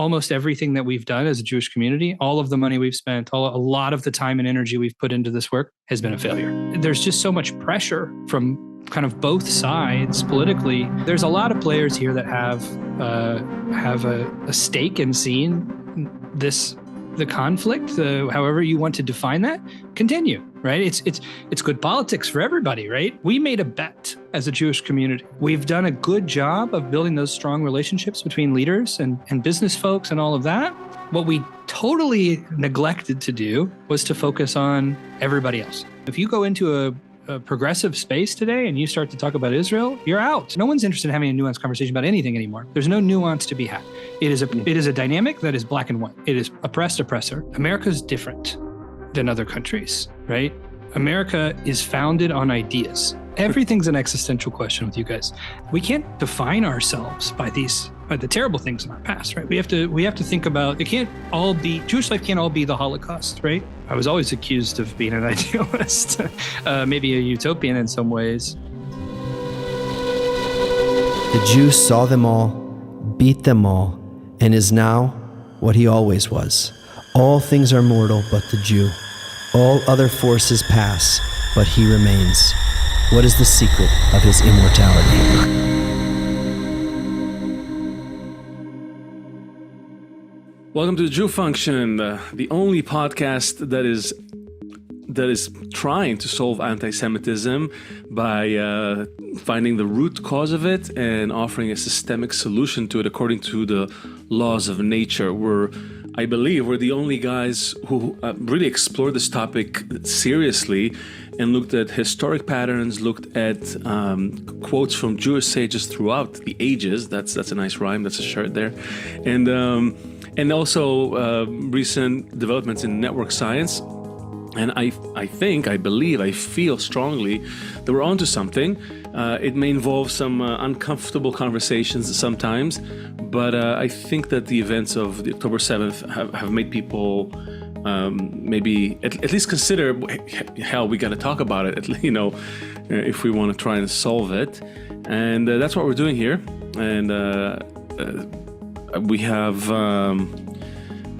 almost everything that we've done as a Jewish community, all of the money we've spent, a lot of the time and energy we've put into this work has been a failure. There's just so much pressure from kind of both sides politically. There's a lot of players here that have a stake in seeing the conflict, however you want to define that, continue, right? It's good politics for everybody, right? We made a bet as a Jewish community. We've done a good job of building those strong relationships between leaders and business folks and all of that. What we totally neglected to do was to focus on everybody else. If you go into a progressive space today and you start to talk about Israel, you're out. No one's interested in having a nuanced conversation about anything anymore. There's no nuance to be had. It is a dynamic that is black and white. It is oppressed, oppressor. America's different than other countries, right? America is founded on ideas. Everything's an existential question with you guys. We can't define ourselves by the terrible things in our past, right? We have to think about, Jewish life can't all be the Holocaust, right? I was always accused of being an idealist, maybe a utopian in some ways. The Jew saw them all, beat them all, and is now what he always was. All things are mortal but the Jew. All other forces pass, but he remains. What is the secret of his immortality? Welcome to the Jew Function, the only podcast that is trying to solve anti-Semitism by finding the root cause of it and offering a systemic solution to it according to the laws of nature. I believe we're the only guys who really explored this topic seriously and looked at historic patterns, looked at quotes from Jewish sages throughout the ages. That's a nice rhyme. That's a shirt there. And also recent developments in network science. And I feel strongly that we're onto something. It may involve some uncomfortable conversations sometimes, but I think that the events of the October 7th have made people maybe at least consider, hell, we got to talk about it, if we want to try and solve it. And that's what we're doing here. And we have, I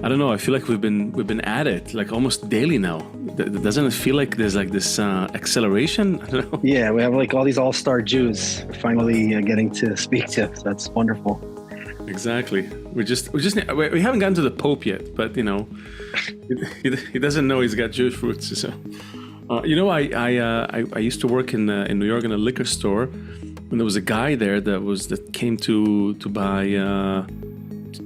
don't know, I feel like we've been at it like almost daily now. Doesn't it feel like there's like this acceleration? I don't know. Yeah, we have like all these all-star Jews finally getting to speak to us. That's wonderful. Exactly. We haven't gotten to the Pope yet, but he doesn't know he's got Jewish roots. So, I used to work in New York in a liquor store, and there was a guy there that came to buy.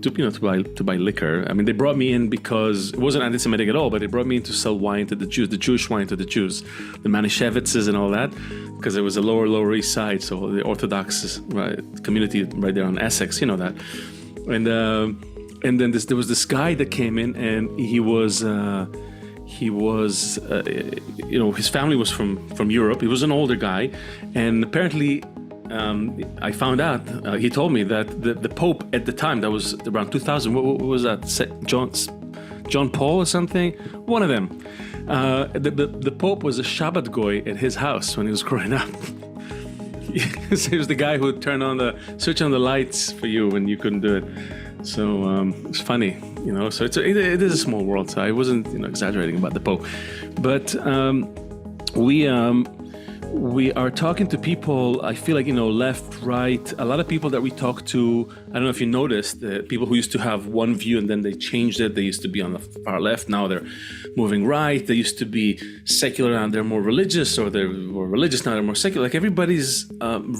To buy liquor. I mean, they brought me in because it wasn't anti-Semitic at all, but they brought me in to sell wine to the Jews, the Jewish wine to the Jews, the Manishevitzes and all that, because it was a lower East Side, so the Orthodox community right there on Essex, you know that. And then there was this guy that came in, and he was his family was from Europe. He was an older guy, and apparently. I found out, he told me that the Pope at the time, that was around 2000, what was that, John Paul or something? One of them. The Pope was a Shabbat goy at his house when he was growing up. He was the guy who would switch on the lights for you when you couldn't do it. So it's funny, so it is a small world, so I wasn't exaggerating about the Pope. But we are talking to people, I feel like, left, right, a lot of people that we talk to. I don't know if you noticed, people who used to have one view and then they changed it. They used to be on the far left, now they're moving right. They used to be secular, now they're more religious, or they were religious, now they're more secular. Like everybody's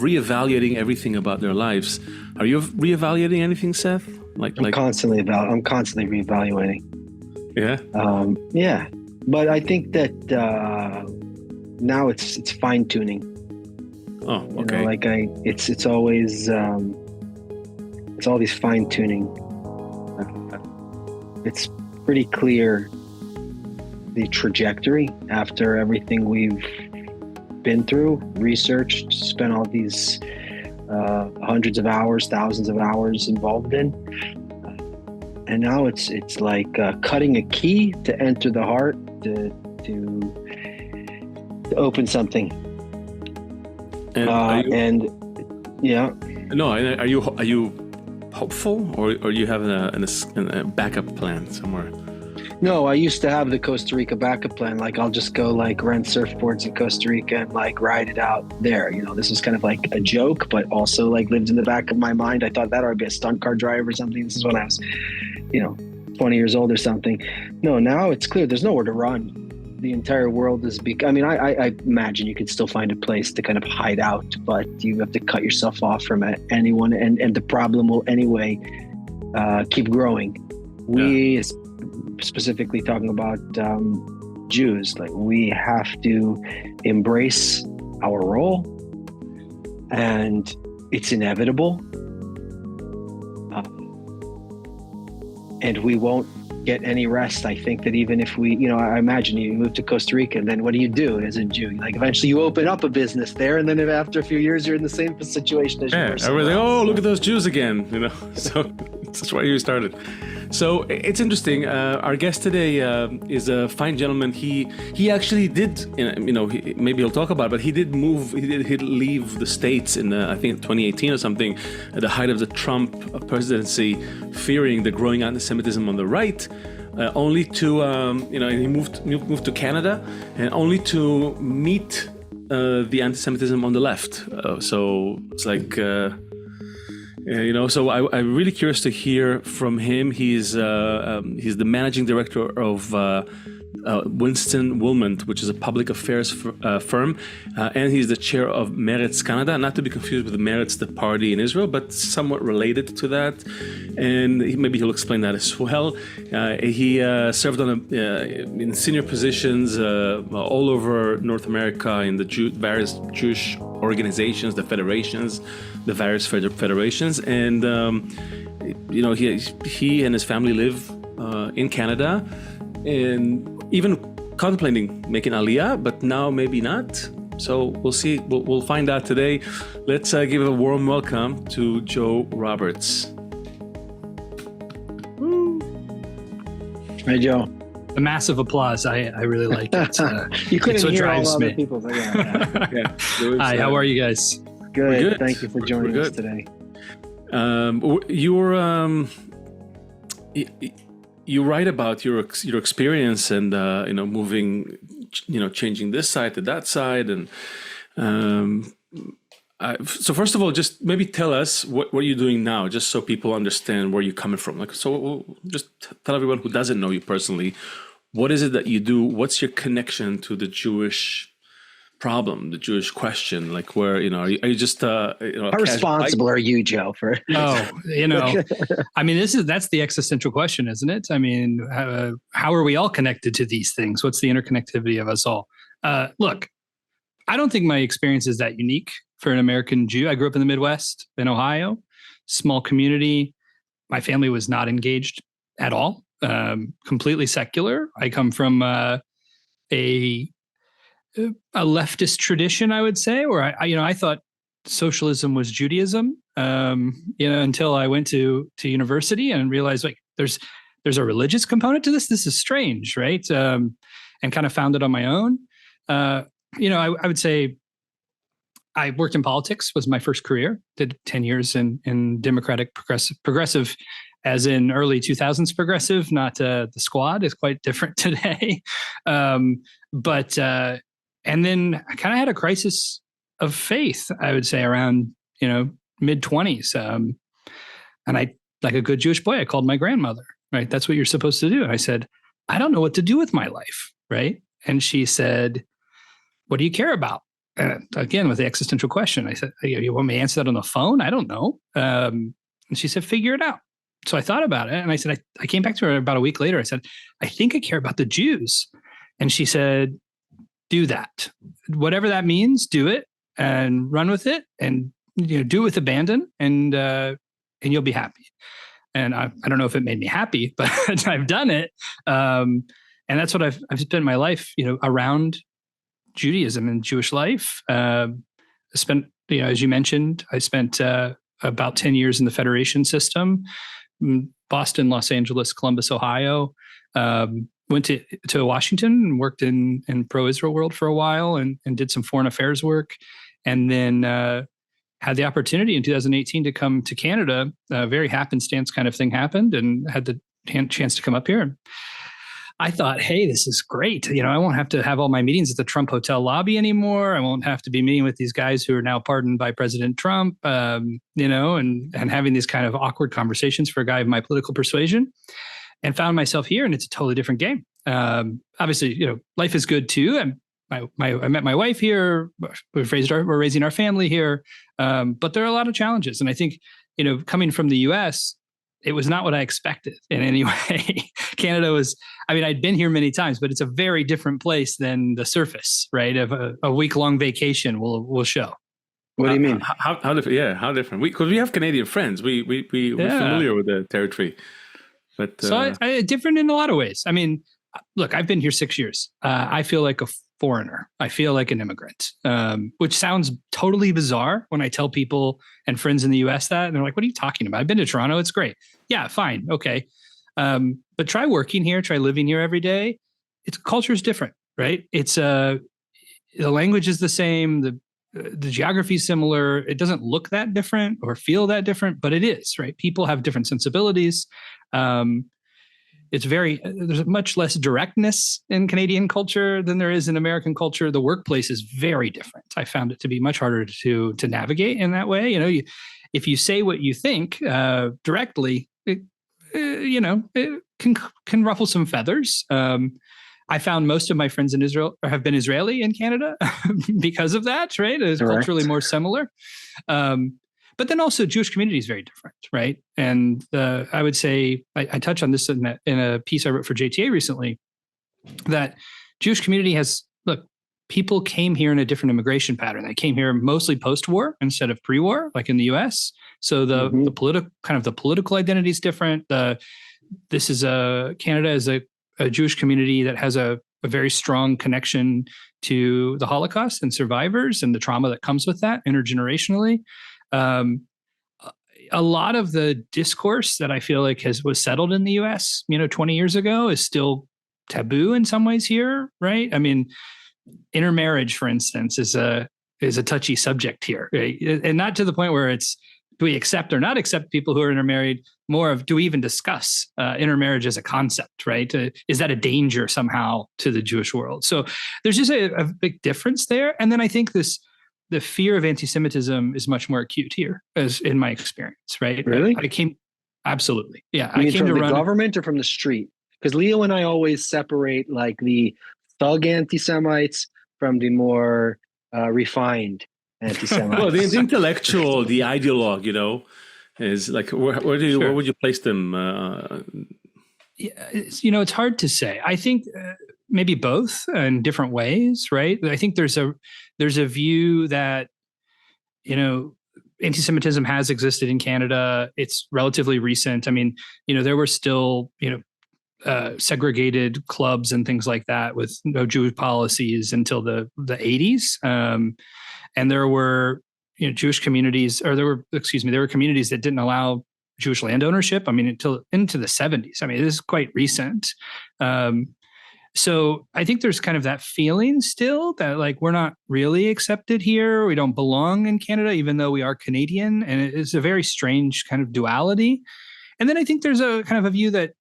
reevaluating everything about their lives. Are you reevaluating anything, Seth? I'm constantly reevaluating. Yeah? Yeah, but I think that... now it's fine tuning. Oh, okay. It's always it's always fine tuning. It's pretty clear the trajectory after everything we've been through, researched, spent all these hundreds of hours, thousands of hours involved in, and now it's like cutting a key to enter the heart to open something. And yeah. No, are you hopeful, or you have a backup plan somewhere? No, I used to have the Costa Rica backup plan. Like, I'll just go like rent surfboards in Costa Rica and like ride it out there. You know, this was kind of like a joke, but also like lived in the back of my mind. I thought that I'd be a stunt car driver or something. This is when I was, 20 years old or something. No, now it's clear there's nowhere to run. The entire world is I imagine you could still find a place to kind of hide out, but you have to cut yourself off from anyone, and the problem will anyway keep growing. We, specifically talking about Jews, like, we have to embrace our role, and it's inevitable, and we won't get any rest. I think that even if we, I imagine you move to Costa Rica, and then what do you do as a Jew? Like, eventually you open up a business there, and then after a few years you're in the same situation as you were. Everybody's like, oh, look at those Jews again, So that's why you started. So it's interesting. Our guest today is a fine gentleman. He actually did, maybe he'll talk about it, but he did move. He'd leave the States in I think 2018 or something, at the height of the Trump presidency, fearing the growing anti-Semitism on the right, only to he moved to Canada, and only to meet the anti-Semitism on the left. So it's like. So I'm really curious to hear from him. He's the managing director of Winston Wilmont, which is a public affairs firm, and he's the chair of Meretz Canada, not to be confused with the Meretz, the party in Israel, but somewhat related to that. And maybe he'll explain that as well. He served in senior positions all over North America in the various Jewish organizations, the federations, the various federations, and he and his family live in Canada, and even contemplating making Aliyah, but now maybe not. So we'll see. We'll find out today. Let's give a warm welcome to Joe Roberts. Hi, Joe. A massive applause. I really like it. You couldn't what hear drives all other me. people. Yeah. Hi, how are you guys? Good. Thank you for joining us today. You write about your experience and moving, changing this side to that side, and so first of all, just maybe tell us what you're doing now, just so people understand where you're coming from. Like, so we'll just tell everyone who doesn't know you personally, what is it that you do? What's your connection to the Jewish problem, the Jewish question? Like, where are you just how responsible are you, Joe, for I mean, that's the existential question, isn't it? I mean, how are we all connected to these things? What's the interconnectivity of us all? Look, I don't think my experience is that unique for an American Jew. I grew up in the Midwest in Ohio, small community. My family was not engaged at all, completely secular. I come from a leftist tradition, I would say, where I thought socialism was Judaism, until I went to university and realized, like, there's a religious component to this. This is strange, right? And kind of found it on my own. I would say I worked in politics, was my first career. Did 10 years in Democratic progressive, as in early 2000s progressive, not the squad. Is quite different today. And then I kind of had a crisis of faith, I would say, around, mid-20s. And I, like a good Jewish boy, I called my grandmother, right? That's what you're supposed to do. And I said, I don't know what to do with my life, right? And she said, what do you care about? And again, with the existential question, I said, you want me to answer that on the phone? I don't know. And she said, figure it out. So I thought about it. And I said, I came back to her about a week later. I said, I think I care about the Jews. And she said, do that. Whatever that means, do it and run with it, and do it with abandon, and you'll be happy. And I don't know if it made me happy, but I've done it. And that's what I've spent my life, around Judaism and Jewish life. I spent, as you mentioned, I spent about 10 years in the Federation system, Boston, Los Angeles, Columbus, Ohio. Went to Washington and worked in pro-Israel world for a while, and did some foreign affairs work. And then had the opportunity in 2018 to come to Canada. A very happenstance kind of thing happened, and had the chance to come up here. And I thought, hey, this is great. I won't have to have all my meetings at the Trump Hotel lobby anymore. I won't have to be meeting with these guys who are now pardoned by President Trump, and having these kind of awkward conversations for a guy of my political persuasion, and found myself here, and it's a totally different game. Obviously, life is good too. And I met my wife here. We're raising our family here. But there are a lot of challenges. And I think, coming from the US, it was not what I expected in any way. Canada was, I'd been here many times, but it's a very different place than the surface, right? Of a week-long vacation will show. What do you mean? How different? Yeah, how different? Because we have Canadian friends. We're familiar with the territory. But so I different in a lot of ways. Look, I've been here 6 years. I feel like a foreigner. I feel like an immigrant, which sounds totally bizarre when I tell people and friends in the US that, and they're like, what are you talking about? I've been to Toronto. It's great. Yeah, fine. Okay. But try working here, try living here every day. Culture is different, right? It's the language is the same. The geography is similar. It doesn't look that different or feel that different, but it is, right? People have different sensibilities. There's much less directness in Canadian culture than there is in American culture. The workplace is very different. I found it to be much harder to navigate in that way. If you say what you think directly, it can ruffle some feathers. I found most of my friends in Israel have been Israeli in Canada because of that, right? It's culturally more similar. But then also Jewish community is very different, right? And I would say, I touch on this in a piece I wrote for JTA recently, that Jewish community people came here in a different immigration pattern. They came here mostly post-war instead of pre-war, like in the US. So the political identity is different. Canada is a Jewish community that has a very strong connection to the Holocaust and survivors and the trauma that comes with that intergenerationally. A lot of the discourse that I feel like was settled in the US, 20 years ago is still taboo in some ways here, right? Intermarriage, for instance, is a touchy subject here, right? And not to the point where it's, do we accept or not accept people who are intermarried? More of, do we even discuss intermarriage as a concept, right? Is that a danger somehow to the Jewish world? So there's just a big difference there. And then I think the fear of anti-Semitism is much more acute here, as in my experience, right? Really? Absolutely. Yeah. I came from the government or from the street? Because Leo and I always separate like the thug anti-Semites from the more refined anti-Semites. Well, the intellectual, the ideologue, is like, where would you place them? It's hard to say. I think maybe both in different ways, right? I think there's a view that, anti-Semitism has existed in Canada. It's relatively recent. There were still, segregated clubs and things like that with no Jewish policies until the 80s. And there were, Jewish communities, or there were communities that didn't allow Jewish land ownership. Until into the 70s. This is quite recent. So I think there's kind of that feeling still that like we're not really accepted here. We don't belong in Canada, even though we are Canadian. And it's a very strange kind of duality. And then I think there's a kind of a view that,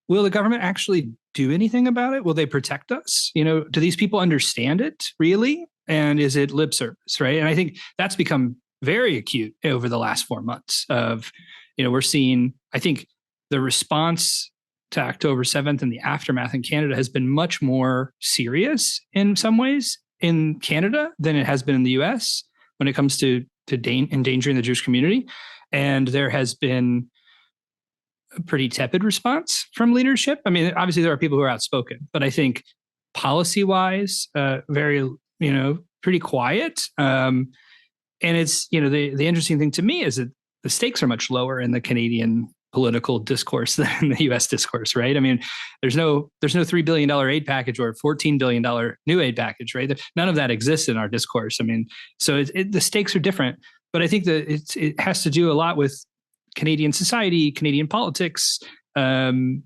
will the government actually do anything about it? Will they protect us? Do these people understand it really? And is it lip service, right? And I think that's become very acute over the last 4 months of, we're seeing, I think the response to October 7th and the aftermath in Canada has been much more serious in some ways in Canada than it has been in the US when it comes to endangering the Jewish community. And there has been a pretty tepid response from leadership. Obviously there are people who are outspoken, but I think policy-wise, very, pretty quiet. And it's, the interesting thing to me is that the stakes are much lower in the Canadian political discourse than the U.S. discourse, right? There's no $3 billion aid package or $14 billion new aid package, right? None of that exists in our discourse. So the stakes are different, but I think that it has to do a lot with Canadian society, Canadian politics, and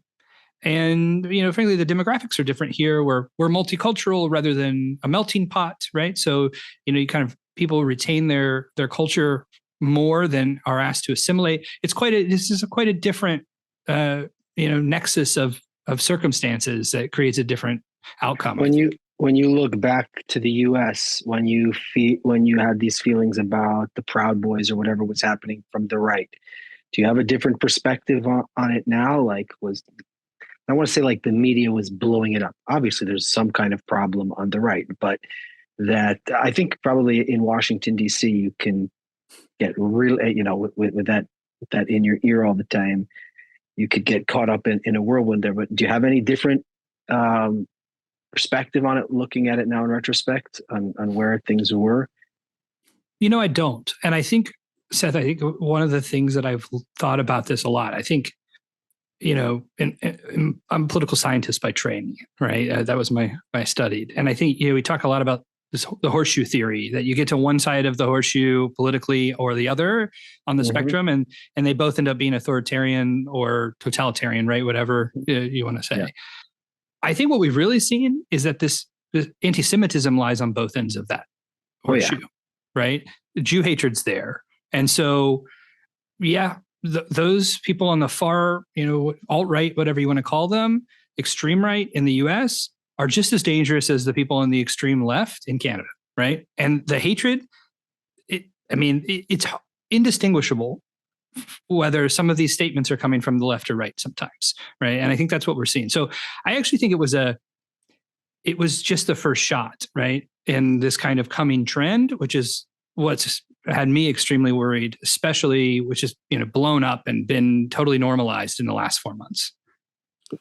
frankly, the demographics are different here. We're multicultural rather than a melting pot, right? So you kind of people retain their culture more than are asked to assimilate. This is quite a different, nexus of circumstances that creates a different outcome. When you look back to the U.S., when you had these feelings about the Proud Boys or whatever was happening from the right, do you have a different perspective on it now? Like, I want to say like the media was blowing it up. Obviously, there's some kind of problem on the right, but that I think probably in Washington, D.C., you can get really, with that in your ear all the time, you could get caught up in a whirlwind there. But do you have any different perspective on it, looking at it now in retrospect on where things were? I don't. And I think, Seth, one of the things that I've thought about this a lot, I think, I'm a political scientist by training, right? That was my studied. And I think, we talk a lot about the horseshoe theory, that you get to one side of the horseshoe politically or the other on the spectrum, and they both end up being authoritarian or totalitarian, right? Whatever you want to say. Yeah. I think what we've really seen is that this anti-Semitism lies on both ends of that horseshoe, right? The Jew hatred's there. And so, those people on the far, alt-right, whatever you want to call them, extreme right in the US are just as dangerous as the people on the extreme left in Canada, right? And the hatred, it's indistinguishable whether some of these statements are coming from the left or right sometimes, right? And I think that's what we're seeing. So I actually think it was just the first shot, right, in this kind of coming trend, which is what's had me extremely worried, especially which is blown up and been totally normalized in the last 4 months.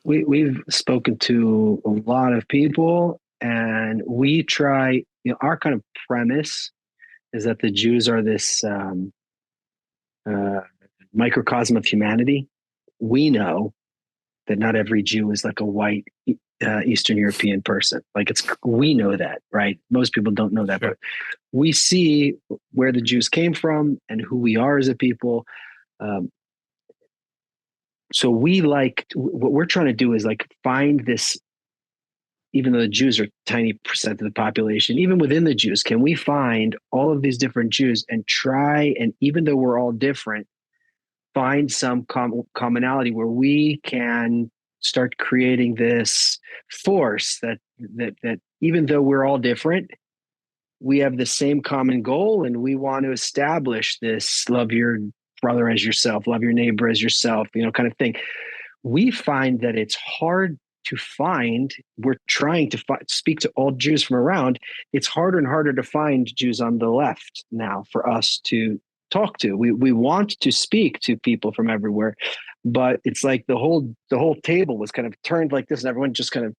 We've spoken to a lot of people, and we try. Our kind of premise is that the Jews are this microcosm of humanity. We know that not every Jew is like a white Eastern European person. We know that, right? Most people don't know that, but we see where the Jews came from and who we are as a people. So what we're trying to do is find this, even though the Jews are a tiny percent of the population, even within the Jews, can we find all of these different Jews and try, and even though we're all different, find some commonality where we can start creating this force that even though we're all different, we have the same common goal, and we want to establish this love your brother as yourself, love your neighbor as yourself, kind of thing. We find that it's hard to find. We're trying to speak to all Jews from around. It's harder and harder to find Jews on the left now for us to talk to. We want to speak to people from everywhere, but it's like the whole table was kind of turned like this, and everyone just kind of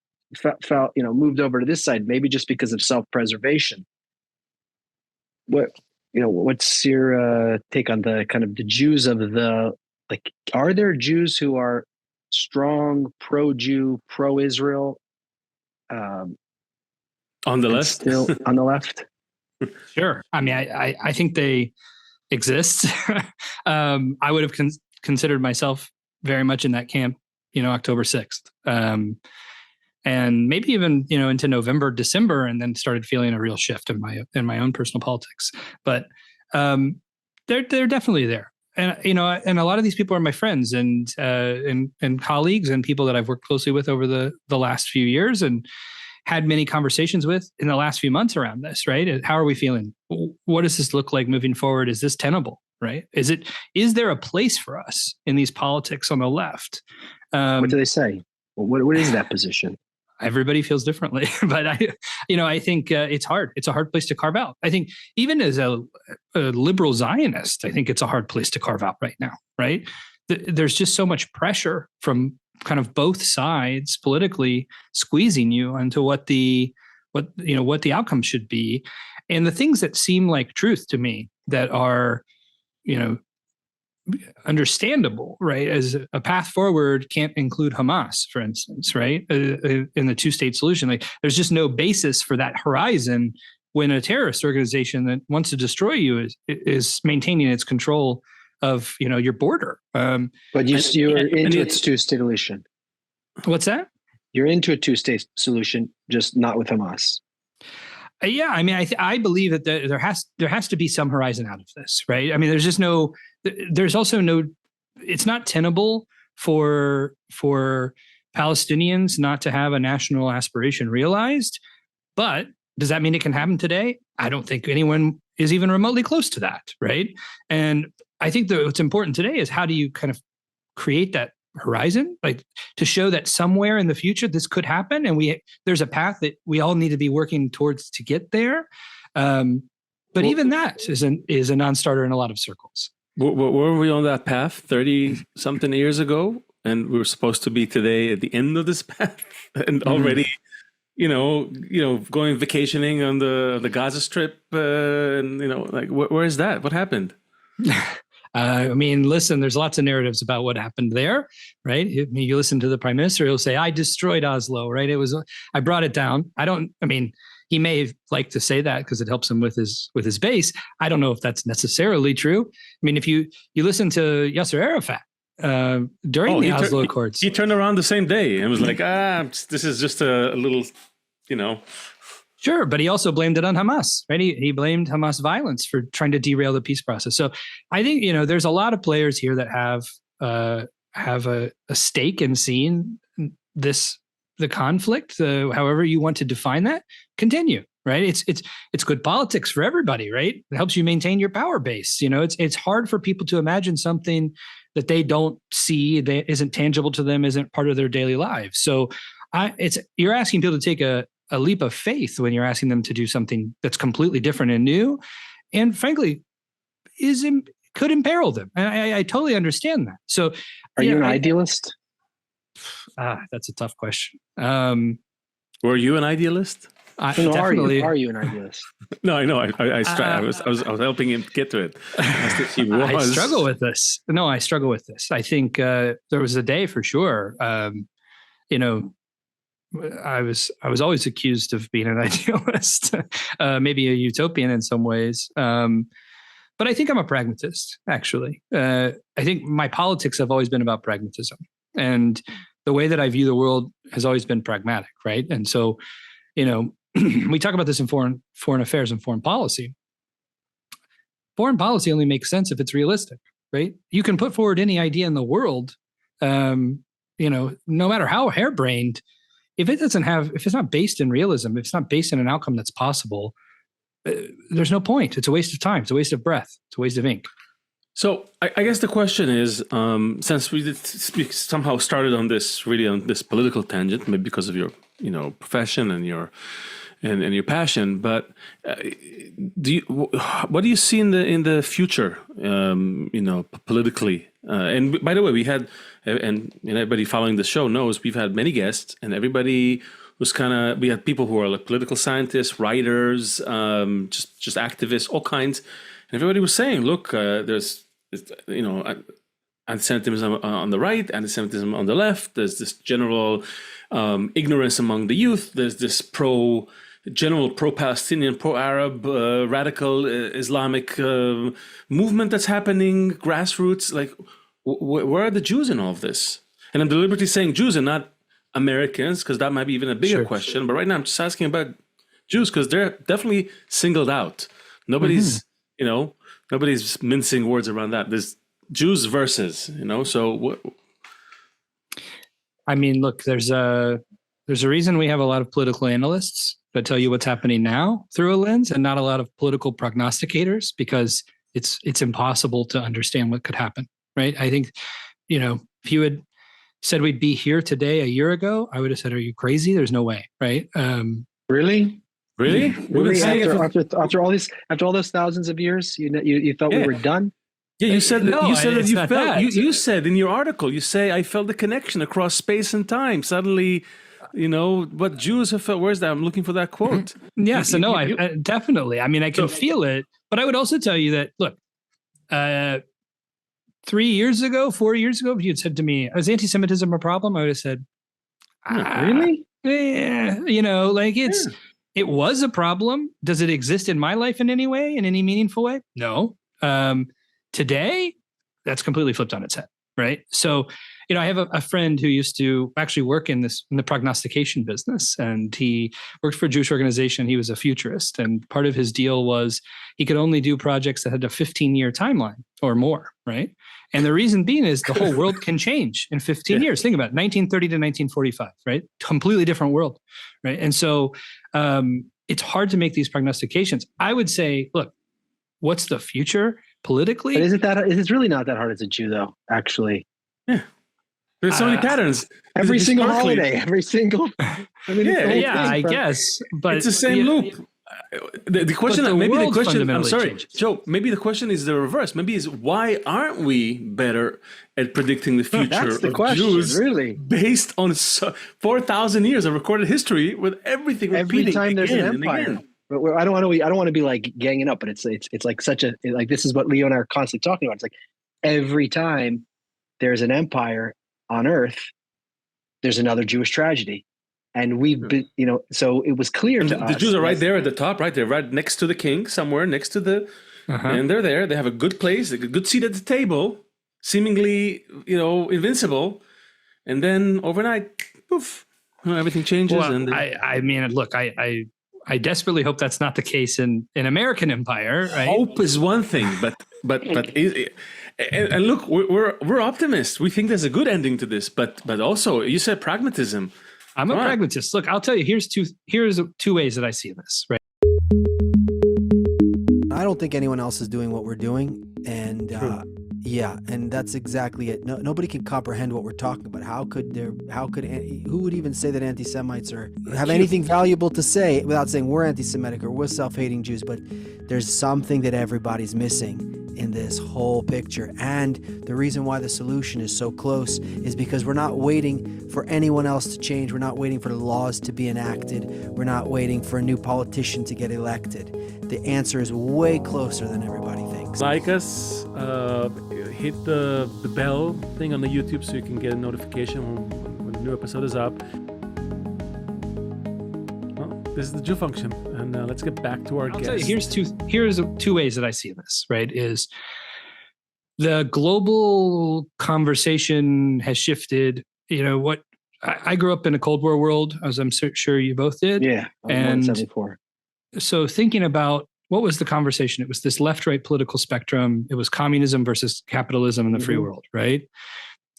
felt moved over to this side, maybe just because of self-preservation. What's your take on the kind of the Jews of the, are there Jews who are strong, pro-Jew, pro-Israel? On the left? Still on the left? Sure. I mean, I think they exist. I would have considered myself very much in that camp, October 6th. And maybe even, into November, December, and then started feeling a real shift in my own personal politics. But they're definitely there. And, and a lot of these people are my friends and colleagues and people that I've worked closely with over the last few years and had many conversations with in the last few months around this, right? How are we feeling? What does this look like moving forward? Is this tenable, right? Is there a place for us in these politics on the left? What do they say? What is that position? Everybody feels differently, but I think it's hard. It's a hard place to carve out. I think even as a liberal Zionist, I think it's a hard place to carve out right now, right? There's just so much pressure from kind of both sides politically squeezing you into what the outcome should be. And the things that seem like truth to me that are, understandable, right? As a path forward can't include Hamas, for instance, right? In the two-state solution, there's just no basis for that horizon when a terrorist organization that wants to destroy you is maintaining its control of, your border. But you're into a two-state solution. What's that? You're into a two-state solution, just not with Hamas. Yeah, I mean, I believe that there has to be some horizon out of this, right? I mean, there's also no, it's not tenable for Palestinians not to have a national aspiration realized. But does that mean it can happen today? I don't think anyone is even remotely close to that, right? And I think that what's important today is how do you kind of create that horizon, like to show that somewhere in the future this could happen, and there's a path that we all need to be working towards to get there. But even that is a non-starter in a lot of circles. Were we on that path 30 something years ago, and we were supposed to be today at the end of this path, and already, going vacationing on the Gaza Strip, and like where is that? What happened? I mean, listen, there's lots of narratives about what happened there, right? You listen to the prime minister, he'll say, I destroyed Oslo, right? I brought it down. He may like to say that because it helps him with his base. I don't know if that's necessarily true. I mean, if you listen to Yasser Arafat during the Oslo Accords. He turned around the same day and was like, this is just a little, Sure, but he also blamed it on Hamas, right? He blamed Hamas violence for trying to derail the peace process. So I think, there's a lot of players here that have a stake in seeing the conflict, however you want to define that, continue, right? It's good politics for everybody, right? It helps you maintain your power base. It's hard for people to imagine something that they don't see, that isn't tangible to them, isn't part of their daily lives. So you're asking people to take a leap of faith when you're asking them to do something that's completely different and new, and frankly, could imperil them. And I totally understand that. So, are you an idealist? That's a tough question. Were you an idealist? Definitely. Are you an idealist? No, I know. I was helping him get to it. I struggle with this. No, I struggle with this. I think there was a day for sure. I was always accused of being an idealist, maybe a utopian in some ways. But I think I'm a pragmatist, actually. I think my politics have always been about pragmatism. And the way that I view the world has always been pragmatic, right? And so, we talk about this in foreign affairs and foreign policy. Foreign policy only makes sense if it's realistic, right? You can put forward any idea in the world, no matter how harebrained, if it's not based in realism, if it's not based in an outcome that's possible, there's no point. It's a waste of time. It's a waste of breath. It's a waste of ink. So I guess the question is, since we somehow started on this political tangent, maybe because of your profession and your passion, but what do you see in the future, politically? And by the way, we had, and everybody following the show knows, we've had many guests, and everybody was we had people who are like political scientists, writers, just activists, all kinds. And everybody was saying, look, there's, anti-Semitism on the right, anti-Semitism on the left. There's this general ignorance among the youth. There's this general pro-Palestinian, pro-Arab, radical Islamic movement that's happening, grassroots. Like, where are the Jews in all of this? And I'm deliberately saying Jews and not Americans, because that might be even a bigger question. But right now I'm just asking about Jews, because they're definitely singled out. Nobody's, nobody's mincing words around that. There's Jews versus, so what? I mean, look, there's a reason we have a lot of political analysts that tell you what's happening now through a lens, and not a lot of political prognosticators, because it's impossible to understand what could happen, right? I think, if you had said we'd be here today a year ago, I would have said, are you crazy? There's no way, right? Really? Really? After all those thousands of years, you thought we were done? Yeah, you said that. No, You said that it's you not felt. that. You said in your article, you say, I felt the connection across space and time. Suddenly, what Jews have felt. Where's that? I'm looking for that quote. Yeah, I definitely. I mean, I can feel it, but I would also tell you that, look, 4 years ago, if you had said to me, is anti-Semitism a problem? I would have said, really? Yeah, it was a problem. Does it exist in my life in any way, in any meaningful way? No. Today, that's completely flipped on its head, right? So, I have a friend who used to actually work in the prognostication business, and he worked for a Jewish organization. He was a futurist, and part of his deal was he could only do projects that had a 15-year timeline or more, right? And the reason being is the whole world can change in 15 years. Think about it, 1930 to 1945, right? Completely different world, right? And so it's hard to make these prognostications. I would say, look, what's the future politically? But it's really not that hard as a Jew, though, actually. Yeah. There's so many patterns. Every single holiday, every single. I guess. But it's the same loop. The question, I'm sorry, changes. Joe, maybe the question is the reverse. Maybe is why aren't we better at predicting the future That's the of question, Jews really. based on 4,000 years of recorded history with everything Every repeating time there's an again and empire. again? But I don't want to be like ganging up, but it's like such a, like, this is what Leo and I are constantly talking about. It's like every time there's an empire on earth, there's another Jewish tragedy. And we've been, so it was clear to us. The Jews are right there at the top, right? They're right next to the king, somewhere next to the, and they're there. They have a good place, a good seat at the table, seemingly, invincible. And then overnight, poof, everything changes. Well, I mean, look, I desperately hope that's not the case in American empire. Right? Hope is one thing, but and look, we're optimists. We think there's a good ending to this, but also you said pragmatism. I'm a pragmatist. Look, I'll tell you. Here's two ways that I see this. Right. I don't think anyone else is doing what we're doing, and and that's exactly it. Nobody can comprehend what we're talking about. Who would even say that anti-Semites have anything valuable to say without saying we're anti-Semitic or we're self-hating Jews? But there's something that everybody's missing in this whole picture, and the reason why the solution is so close is because we're not waiting for anyone else to change. We're not waiting for the laws to be enacted. We're not waiting for a new politician to get elected. The answer is way closer than everybody thinks. Like us, hit the bell thing on the YouTube so you can get a notification when a new episode is up. This is the Jew Function, and let's get back to our guest. I'll tell you, here's two ways that I see this, right? Is the global conversation has shifted. What I grew up in a Cold War world, as I'm sure you both did. Yeah, and 174. So thinking about what was the conversation, it was this left-right political spectrum. It was communism versus capitalism in the free world, right?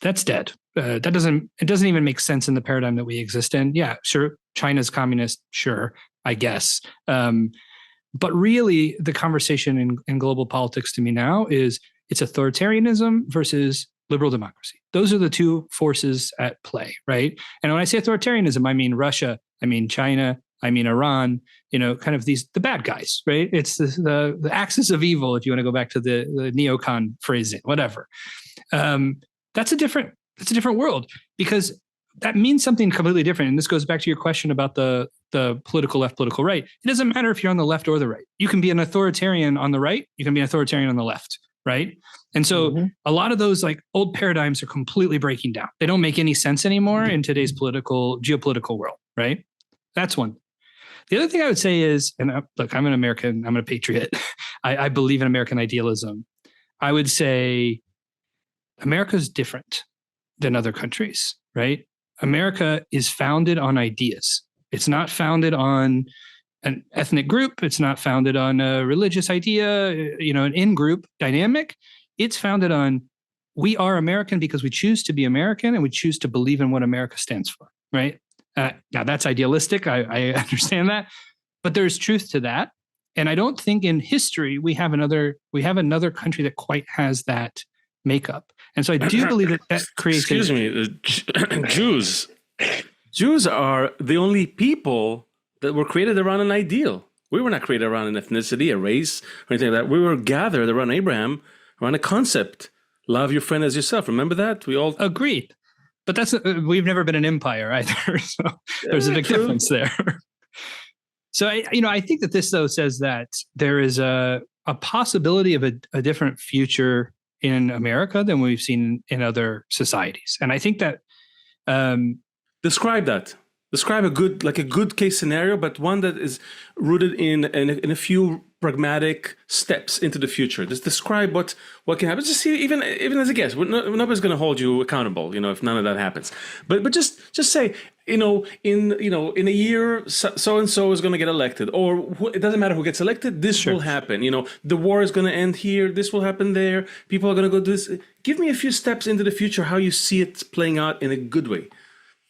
That's dead. It doesn't even make sense in the paradigm that we exist in. Yeah, sure, China's communist, sure, I guess. But really, the conversation in global politics to me now is it's authoritarianism versus liberal democracy. Those are the two forces at play, right? And when I say authoritarianism, I mean Russia, I mean China, I mean Iran, kind of the bad guys, right? It's the axis of evil, if you want to go back to the neocon phrasing, whatever. That's a different world, because that means something completely different. And this goes back to your question about the political left, political right. It doesn't matter if you're on the left or the right. You can be an authoritarian on the right. You can be an authoritarian on the left, right? And so a lot of those like old paradigms are completely breaking down. They don't make any sense anymore in today's geopolitical world, right? That's one. The other thing I would say is, and look, I'm an American, I'm a patriot. I believe in American idealism. I would say America's different than other countries, right? America is founded on ideas. It's not founded on an ethnic group. It's not founded on a religious idea, an in-group dynamic. It's founded on, we are American because we choose to be American and we choose to believe in what America stands for, right? Now that's idealistic. I understand that, but there's truth to that. And I don't think in history we have another country that quite has that makeup. And so I do believe that creates. Excuse me, Jews are the only people that were created around an ideal. We were not created around an ethnicity, a race, or anything like that. We were gathered around Abraham, around a concept: love your friend as yourself. Remember that? We all agreed. But we've never been an empire either. So there's a big difference there. So I think that this though says that there is a possibility of a different future in America than we've seen in other societies. And I think that describe a good case scenario, but one that is rooted in a few pragmatic steps into the future. Just describe what can happen. Just see, even as a guest, nobody's going to hold you accountable, if none of that happens. But just say, in a year, so and so is going to get elected, or it doesn't matter who gets elected. This will happen. The war is going to end here. This will happen there. People are going to go do this. Give me a few steps into the future, how you see it playing out in a good way.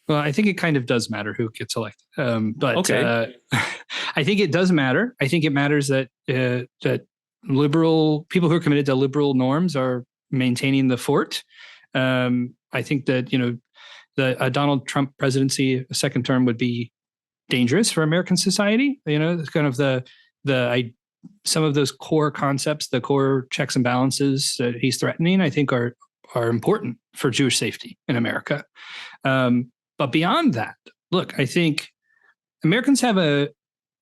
Well, I think it kind of does matter who gets elected. But okay. I think it does matter. I think it matters that liberal people who are committed to liberal norms are maintaining the fort. I think that the Donald Trump presidency, a second term, would be dangerous for American society. It's kind of some of those core concepts, the core checks and balances that he's threatening, I think are important for Jewish safety in America. But beyond that, look, I think Americans have a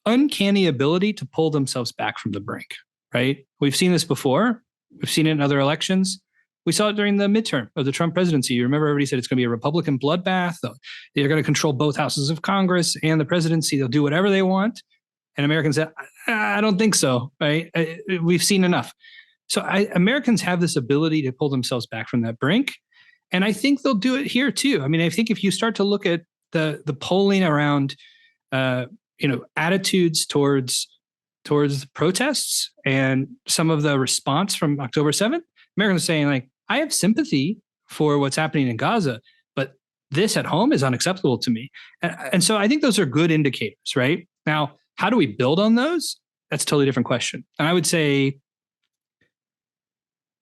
uncanny ability to pull themselves back from the brink, right? We've seen this before. We've seen it in other elections. We saw it during the midterm of the Trump presidency. You remember everybody said it's going to be a Republican bloodbath. They're going to control both houses of Congress and the presidency. They'll do whatever they want. And Americans said, I don't think so, right? We've seen enough. So Americans have this ability to pull themselves back from that brink. And I think they'll do it here too. I mean, I think if you start to look at the polling around, attitudes towards protests and some of the response from October 7th, Americans are saying, like, I have sympathy for what's happening in Gaza, but this at home is unacceptable to me. And so I think those are good indicators, right? Now, how do we build on those? That's a totally different question. And I would say,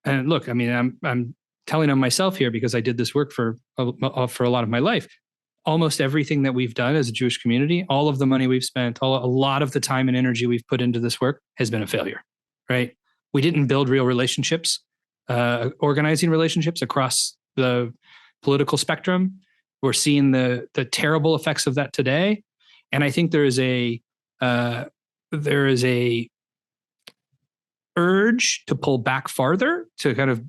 and look, I mean, I'm telling on myself here because I did this work for a lot of my life. Almost everything that we've done as a Jewish community, all of the money we've spent, a lot of the time and energy we've put into this work has been a failure, right? We didn't build real relationships, organizing relationships across the political spectrum. We're seeing the terrible effects of that today. And I think there is a urge to pull back farther, to kind of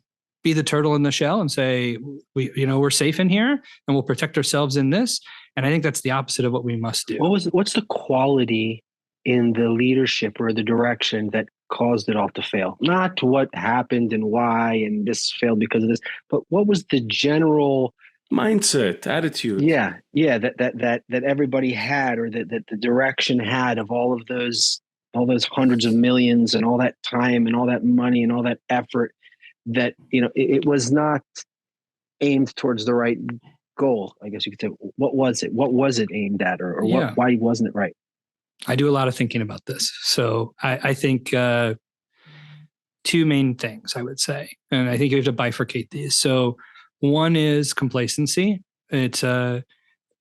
be the turtle in the shell and say, we're safe in here and we'll protect ourselves in this. And I think that's the opposite of what we must do. What's the quality in the leadership or the direction that caused it all to fail? Not what happened and why, and this failed because of this, but what was the general mindset, attitude? Yeah. That everybody had, or that the direction had of all those hundreds of millions and all that time and all that money and all that effort, that, it was not aimed towards the right goal. I guess you could say, what was it? What was it aimed at, or why wasn't it right? I do a lot of thinking about this. So I think two main things, I would say, and I think you have to bifurcate these. So one is complacency. It's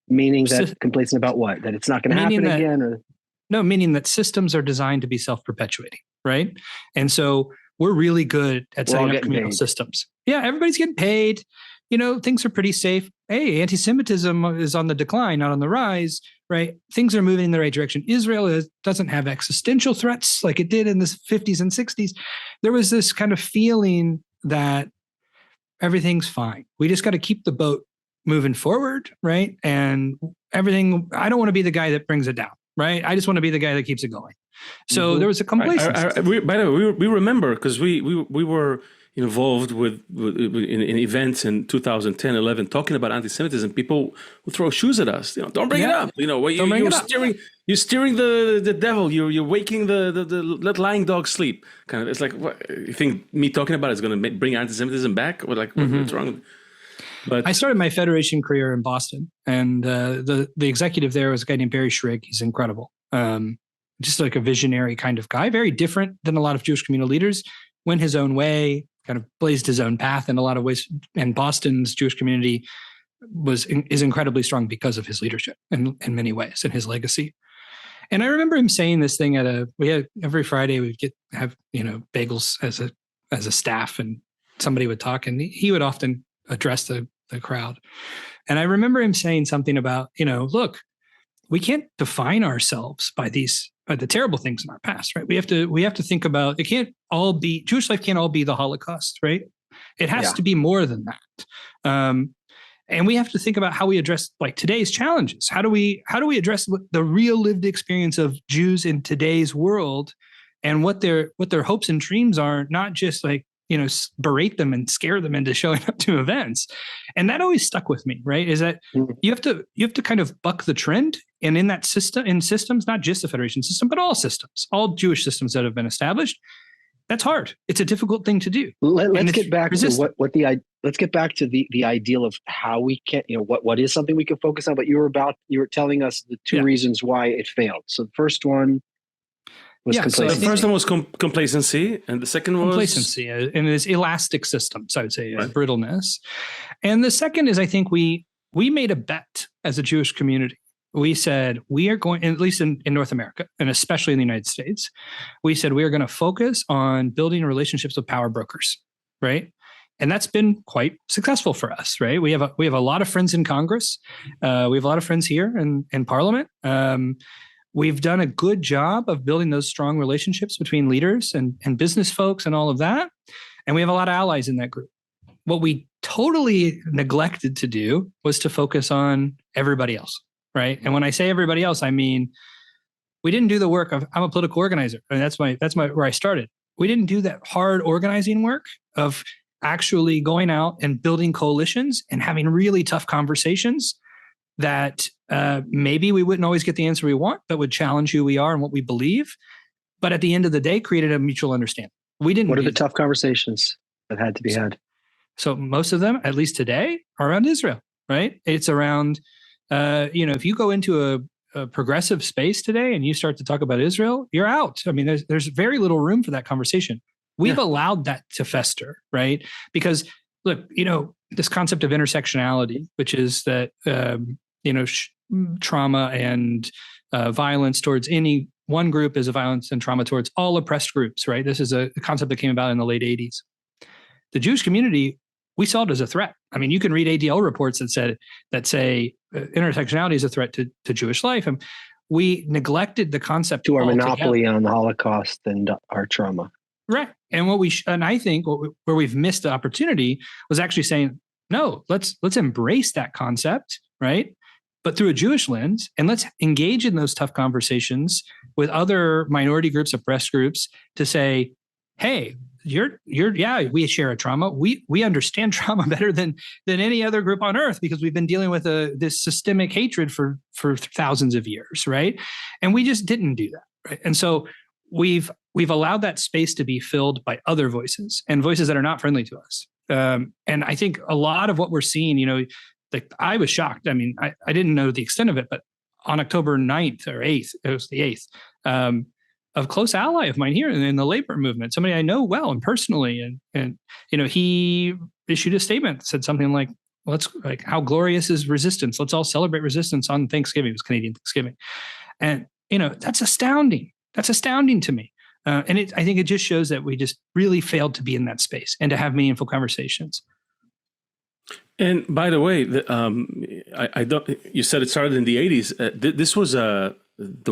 meaning that complacent about what? That it's not going to happen again? Or no, meaning that systems are designed to be self-perpetuating, right? And so we're really good at setting up communal systems. Yeah, everybody's getting paid. Things are pretty safe. Hey, anti-Semitism is on the decline, not on the rise, right? Things are moving in the right direction. Israel doesn't have existential threats like it did in the 50s and 60s. There was this kind of feeling that everything's fine. We just got to keep the boat moving forward, right? And everything, I don't want to be the guy that brings it down, right? I just want to be the guy that keeps it going. So there was a complacency. By the way, we remember because we were involved in events in 2010, 11, talking about anti-Semitism. People would throw shoes at us. Don't bring it up. You're steering the devil. You're waking the let lying dog sleep. Kind of. It's like, what, you think me talking about it is going to bring anti-Semitism back? Or like, what's wrong? But I started my federation career in Boston, and the executive there was a guy named Barry Schrig. He's incredible. Just like a visionary kind of guy, very different than a lot of Jewish communal leaders, went his own way, kind of blazed his own path in a lot of ways. And Boston's Jewish community is incredibly strong because of his leadership in many ways and his legacy. And I remember him saying this thing every Friday we'd have bagels as a staff, and somebody would talk, and he would often address the crowd. And I remember him saying something about, look, we can't define ourselves by the terrible things in our past, right? We have to think about, Jewish life can't all be the Holocaust, right? It has to be more than that. And we have to think about how we address like today's challenges. How do we address the real lived experience of Jews in today's world And what their hopes and dreams are, not just like, berate them and scare them into showing up to events. And that always stuck with me, right? Is that you have to kind of buck the trend. And in that system, in systems, not just the federation system, but all systems, all Jewish systems that have been established, that's hard. It's a difficult thing to do. Let's get back to let's get back to the ideal of how we can, what is something we can focus on. But you were telling us the two reasons why it failed. So the first one was complacency. So the first one was complacency, and the second was complacency, and it is elastic systems, I would say, brittleness. And the second is, I think we made a bet as a Jewish community. We said we are going, at least in North America, and especially in the United States, we said we are going to focus on building relationships with power brokers, right? And that's been quite successful for us, right? We have a lot of friends in Congress. We have a lot of friends here in Parliament. We've done a good job of building those strong relationships between leaders and business folks and all of that. And we have a lot of allies in that group. What we totally neglected to do was to focus on everybody else, right? And when I say everybody else, I mean, we didn't do the work of, I'm a political organizer. And that's where I started. We didn't do that hard organizing work of actually going out and building coalitions and having really tough conversations that maybe we wouldn't always get the answer we want, but would challenge who we are and what we believe. But at the end of the day, created a mutual understanding. We didn't. What are the tough conversations that had to be had? So most of them, at least today, are around Israel, right? It's around, if you go into a progressive space today and you start to talk about Israel, you're out. I mean, there's very little room for that conversation. We've allowed that to fester, right? Because look, this concept of intersectionality, which is that, trauma and violence towards any one group is a violence and trauma towards all oppressed groups, right? This is a concept that came about in the late 80s. The Jewish community, we saw it as a threat. I mean, you can read ADL reports that say intersectionality is a threat to Jewish life. And we neglected the concept to our monopoly on the Holocaust and our trauma. Right. And I think where we've missed the opportunity was actually saying, no, let's embrace that concept, right? But through a Jewish lens, and let's engage in those tough conversations with other minority groups, oppressed groups, to say, hey, we share a trauma. We understand trauma better than any other group on earth because we've been dealing with this systemic hatred for thousands of years, right? And we just didn't do that, right? And so we've allowed that space to be filled by other voices and voices that are not friendly to us. And I think a lot of what we're seeing, like I was shocked. I mean, I didn't know the extent of it, but on October 9th or 8th, it was the 8th, a close ally of mine here in the labor movement, somebody I know well and personally, and he issued a statement, said something like, how glorious is resistance? Let's all celebrate resistance on Thanksgiving. It was Canadian Thanksgiving. And, that's astounding. That's astounding to me. And I think it just shows that we just really failed to be in that space and to have meaningful conversations. And by the way, I don't. You said it started in the 80s. This was the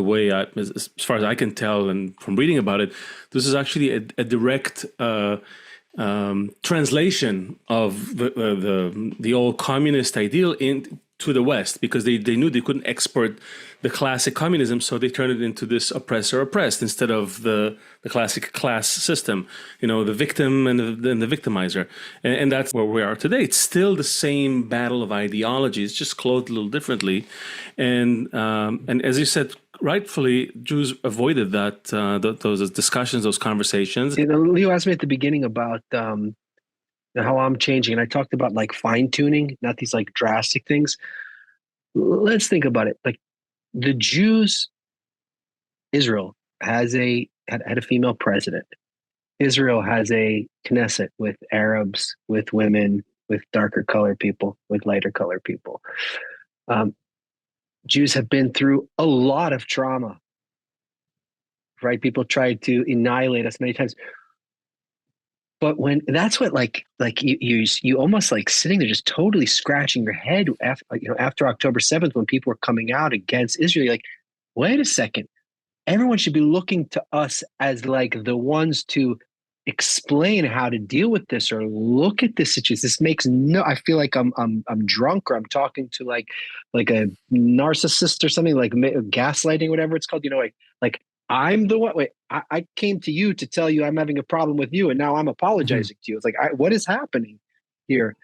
way, as far as I can tell, and from reading about it, this is actually a direct translation of the old communist ideal to the West, because they knew they couldn't export the classic communism, so they turned it into this oppressor oppressed instead of the classic class system, the victim and the victimizer, and that's where we are today. It's still the same battle of ideologies, just clothed a little differently, and as you said, rightfully, Jews avoided that those discussions, those conversations. Leo asked me at the beginning about how I'm changing, and I talked about like fine tuning, not these like drastic things. Let's think about it. Like the Jews, Israel had a female president. Israel has a Knesset with Arabs, with women, with darker colored people, with lighter colored people. Jews have been through a lot of trauma, right? People tried to annihilate us many times. But that's what you almost like sitting there just totally scratching your head after October 7th, when people were coming out against Israel, you're like, wait a second, everyone should be looking to us as like the ones to explain how to deal with this or look at this situation. This makes I feel like I'm drunk, or I'm talking to like a narcissist or something, like gaslighting, whatever it's called, like I'm the one. Wait, I came to you to tell you I'm having a problem with you, and now I'm apologizing to you. It's like, what is happening here?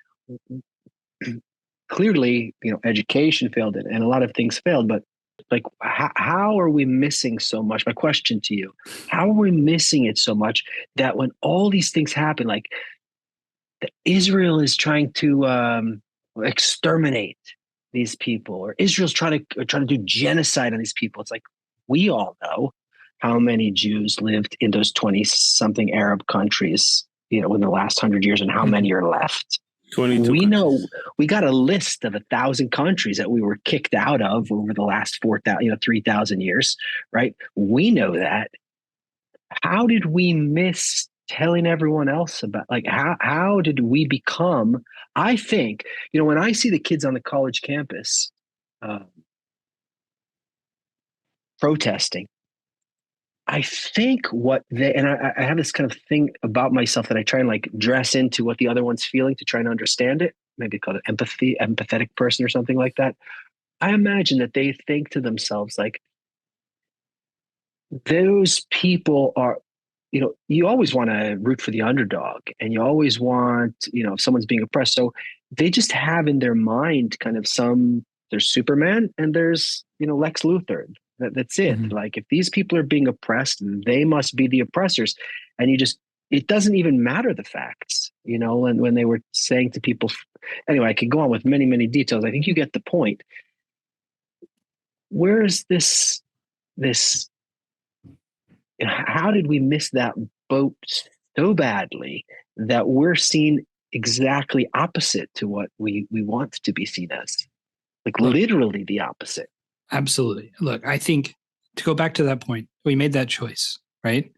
Clearly, education failed it, and a lot of things failed. But like, how are we missing so much? My question to you: how are we missing it so much that when all these things happen, like Israel is trying to exterminate these people, or Israel's trying to do genocide on these people? It's like, we all know how many Jews lived in those 20-something Arab countries, in the last 100 years, and how many are left. 22 we countries. Know we got a list of 1,000 countries that we were kicked out of over the last 3,000 years, right? We know that. How did we miss telling everyone else about, like, how did we become? I think, when I see the kids on the college campus protesting, I think I have this kind of thing about myself that I try and like dress into what the other one's feeling to try and understand it. Maybe call it empathetic person or something like that. I imagine that they think to themselves, like, those people are, you always want to root for the underdog, and you always want, if someone's being oppressed. So they just have in their mind kind of there's Superman and there's, Lex Luthor. That's it. Mm-hmm. Like, if these people are being oppressed, they must be the oppressors. And it doesn't even matter the facts, and when they were saying to people, anyway, I could go on with many, many details. I think you get the point. Where is this, how did we miss that boat so badly that we're seen exactly opposite to what we want to be seen as? Like, literally the opposite. Absolutely. Look, I think, to go back to that point, we made that choice, right?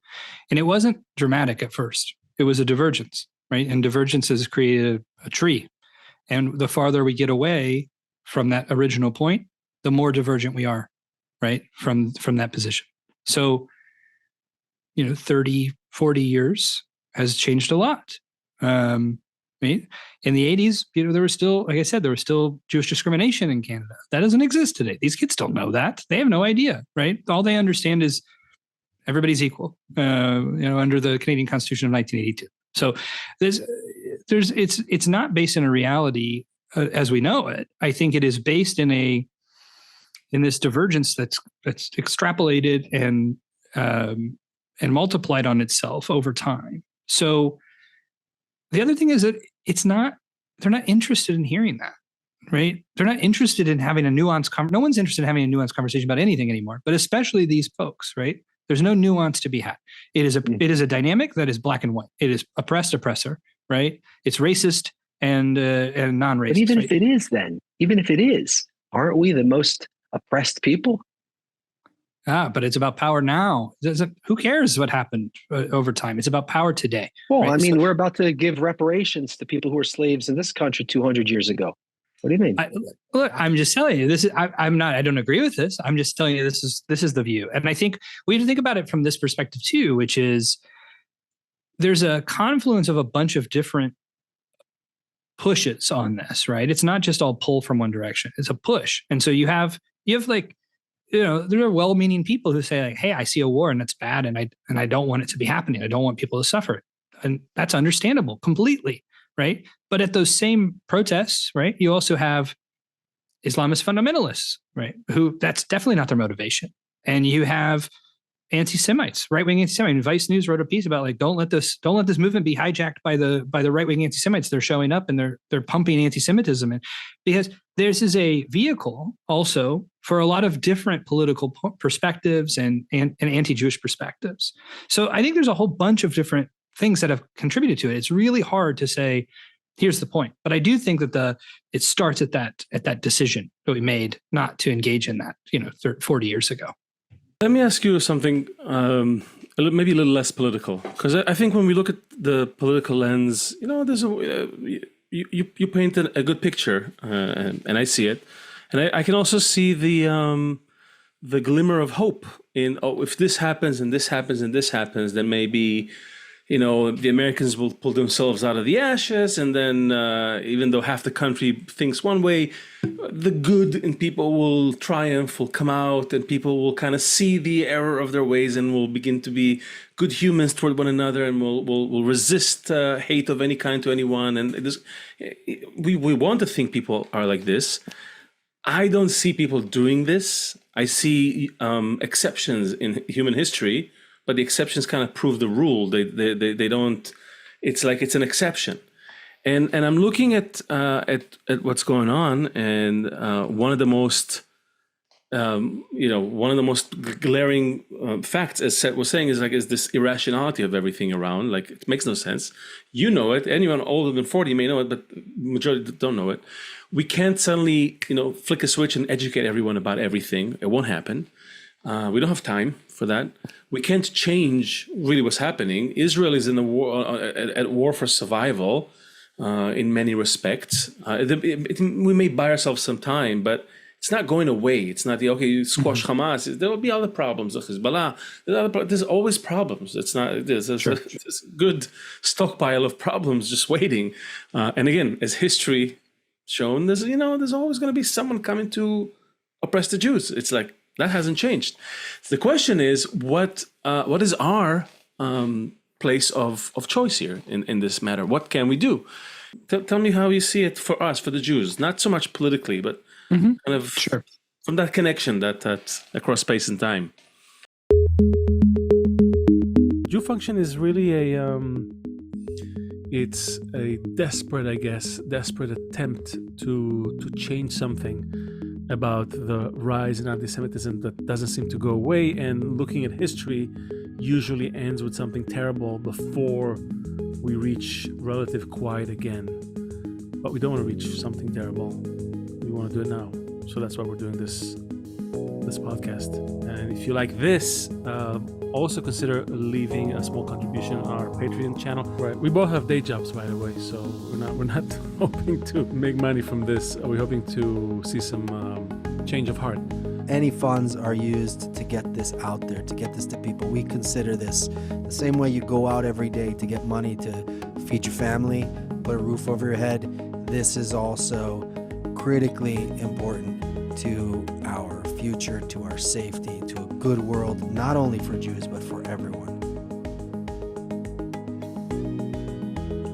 And it wasn't dramatic at first. It was a divergence, right? And divergences create a tree. And the farther we get away from that original point, the more divergent we are, right? From that position. So, 30, 40 years has changed a lot. Right? In the 80s, there was still, like I said, there was still Jewish discrimination in Canada. That doesn't exist today. These kids don't know that. They have no idea, right? All they understand is everybody's equal, under the Canadian Constitution of 1982. So it's not based in a reality as we know it. I think it is based in this divergence that's extrapolated and multiplied on itself over time. So the other thing is that they're not interested in hearing that, right? They're not interested in having a nuanced no one's interested in having a nuanced conversation about anything anymore, but especially these folks, right? There's no nuance to be had. It is a dynamic that is black and white. It is oppressed, oppressor, right? It's racist and non-racist. But even right? if it is, aren't we the most oppressed people? But it's about power now. Who cares what happened over time? It's about power today. Well, right? I mean, we're about to give reparations to people who were slaves in this country 200 years ago. What do you mean? Look, I'm just telling you, this is, I don't agree with this. I'm just telling you, this is the view. And I think we have to think about it from this perspective too, which is there's a confluence of a bunch of different pushes on this, right? It's not just all pull from one direction. It's a push. And so you have like, there are well-meaning people who say, like, hey, I see a war and it's bad and I don't want it to be happening. I don't want people to suffer. And that's understandable completely, right? But at those same protests, right, you also have Islamist fundamentalists, right, who that's definitely not their motivation. And you have anti-Semites, right-wing anti-Semites. Vice News wrote a piece about, like, don't let this movement be hijacked by the right-wing anti-Semites. They're showing up and they're pumping anti-Semitism in, because this is a vehicle also for a lot of different political perspectives and anti-Jewish perspectives. So I think there's a whole bunch of different things that have contributed to it. It's really hard to say, here's the point. But I do think that it starts at that decision that we made not to engage in that, 40 years ago. Let me ask you something maybe a little less political, because I think when we look at the political lens, there's you paint a good picture, and I see it, and I can also see the glimmer of hope in, if this happens and this happens and this happens, then maybe the Americans will pull themselves out of the ashes, and then even though half the country thinks one way, the good in people will triumph, will come out, and people will kind of see the error of their ways and will begin to be good humans toward one another, and will resist hate of any kind to anyone. And we want to think people are like this. I don't see people doing this. I see exceptions in human history, but the exceptions kind of prove the rule. They don't. It's like it's an exception, and I'm looking at what's going on, and one of the most glaring facts, as Seth was saying, is this irrationality of everything around. Like, it makes no sense. You know it. Anyone older than 40 may know it, but majority don't know it. We can't suddenly flick a switch and educate everyone about everything. It won't happen. We don't have time for that. We can't change really what's happening. Israel is in a war, at war for survival in many respects. We may buy ourselves some time, but it's not going away. It's not you squash Hamas. There will be other problems. Hezbollah. There's always problems. It's not. There's a good stockpile of problems just waiting. And again, as history shown, there's always going to be someone coming to oppress the Jews. It's like, that hasn't changed. The question is, what is our place of choice here in this matter? What can we do? Tell me how you see it for us, for the Jews, not so much politically, but kind of from that connection that across space and time. Jew Function is really it's a desperate attempt to change something about the rise in anti-Semitism that doesn't seem to go away, and looking at history usually ends with something terrible before we reach relative quiet again. But we don't want to reach something terrible. We want to do it now. So that's why we're doing this podcast. And if you like this, also consider leaving a small contribution on our Patreon channel. Right. We both have day jobs, by the way, so we're not hoping to make money from this. We're hoping to see some change of heart. Any funds are used to get this out there, to get this to people. We consider this the same way you go out every day to get money to feed your family, put a roof over your head. This is also critically important to our future, to our safety, to a good world, not only for Jews, but for everyone.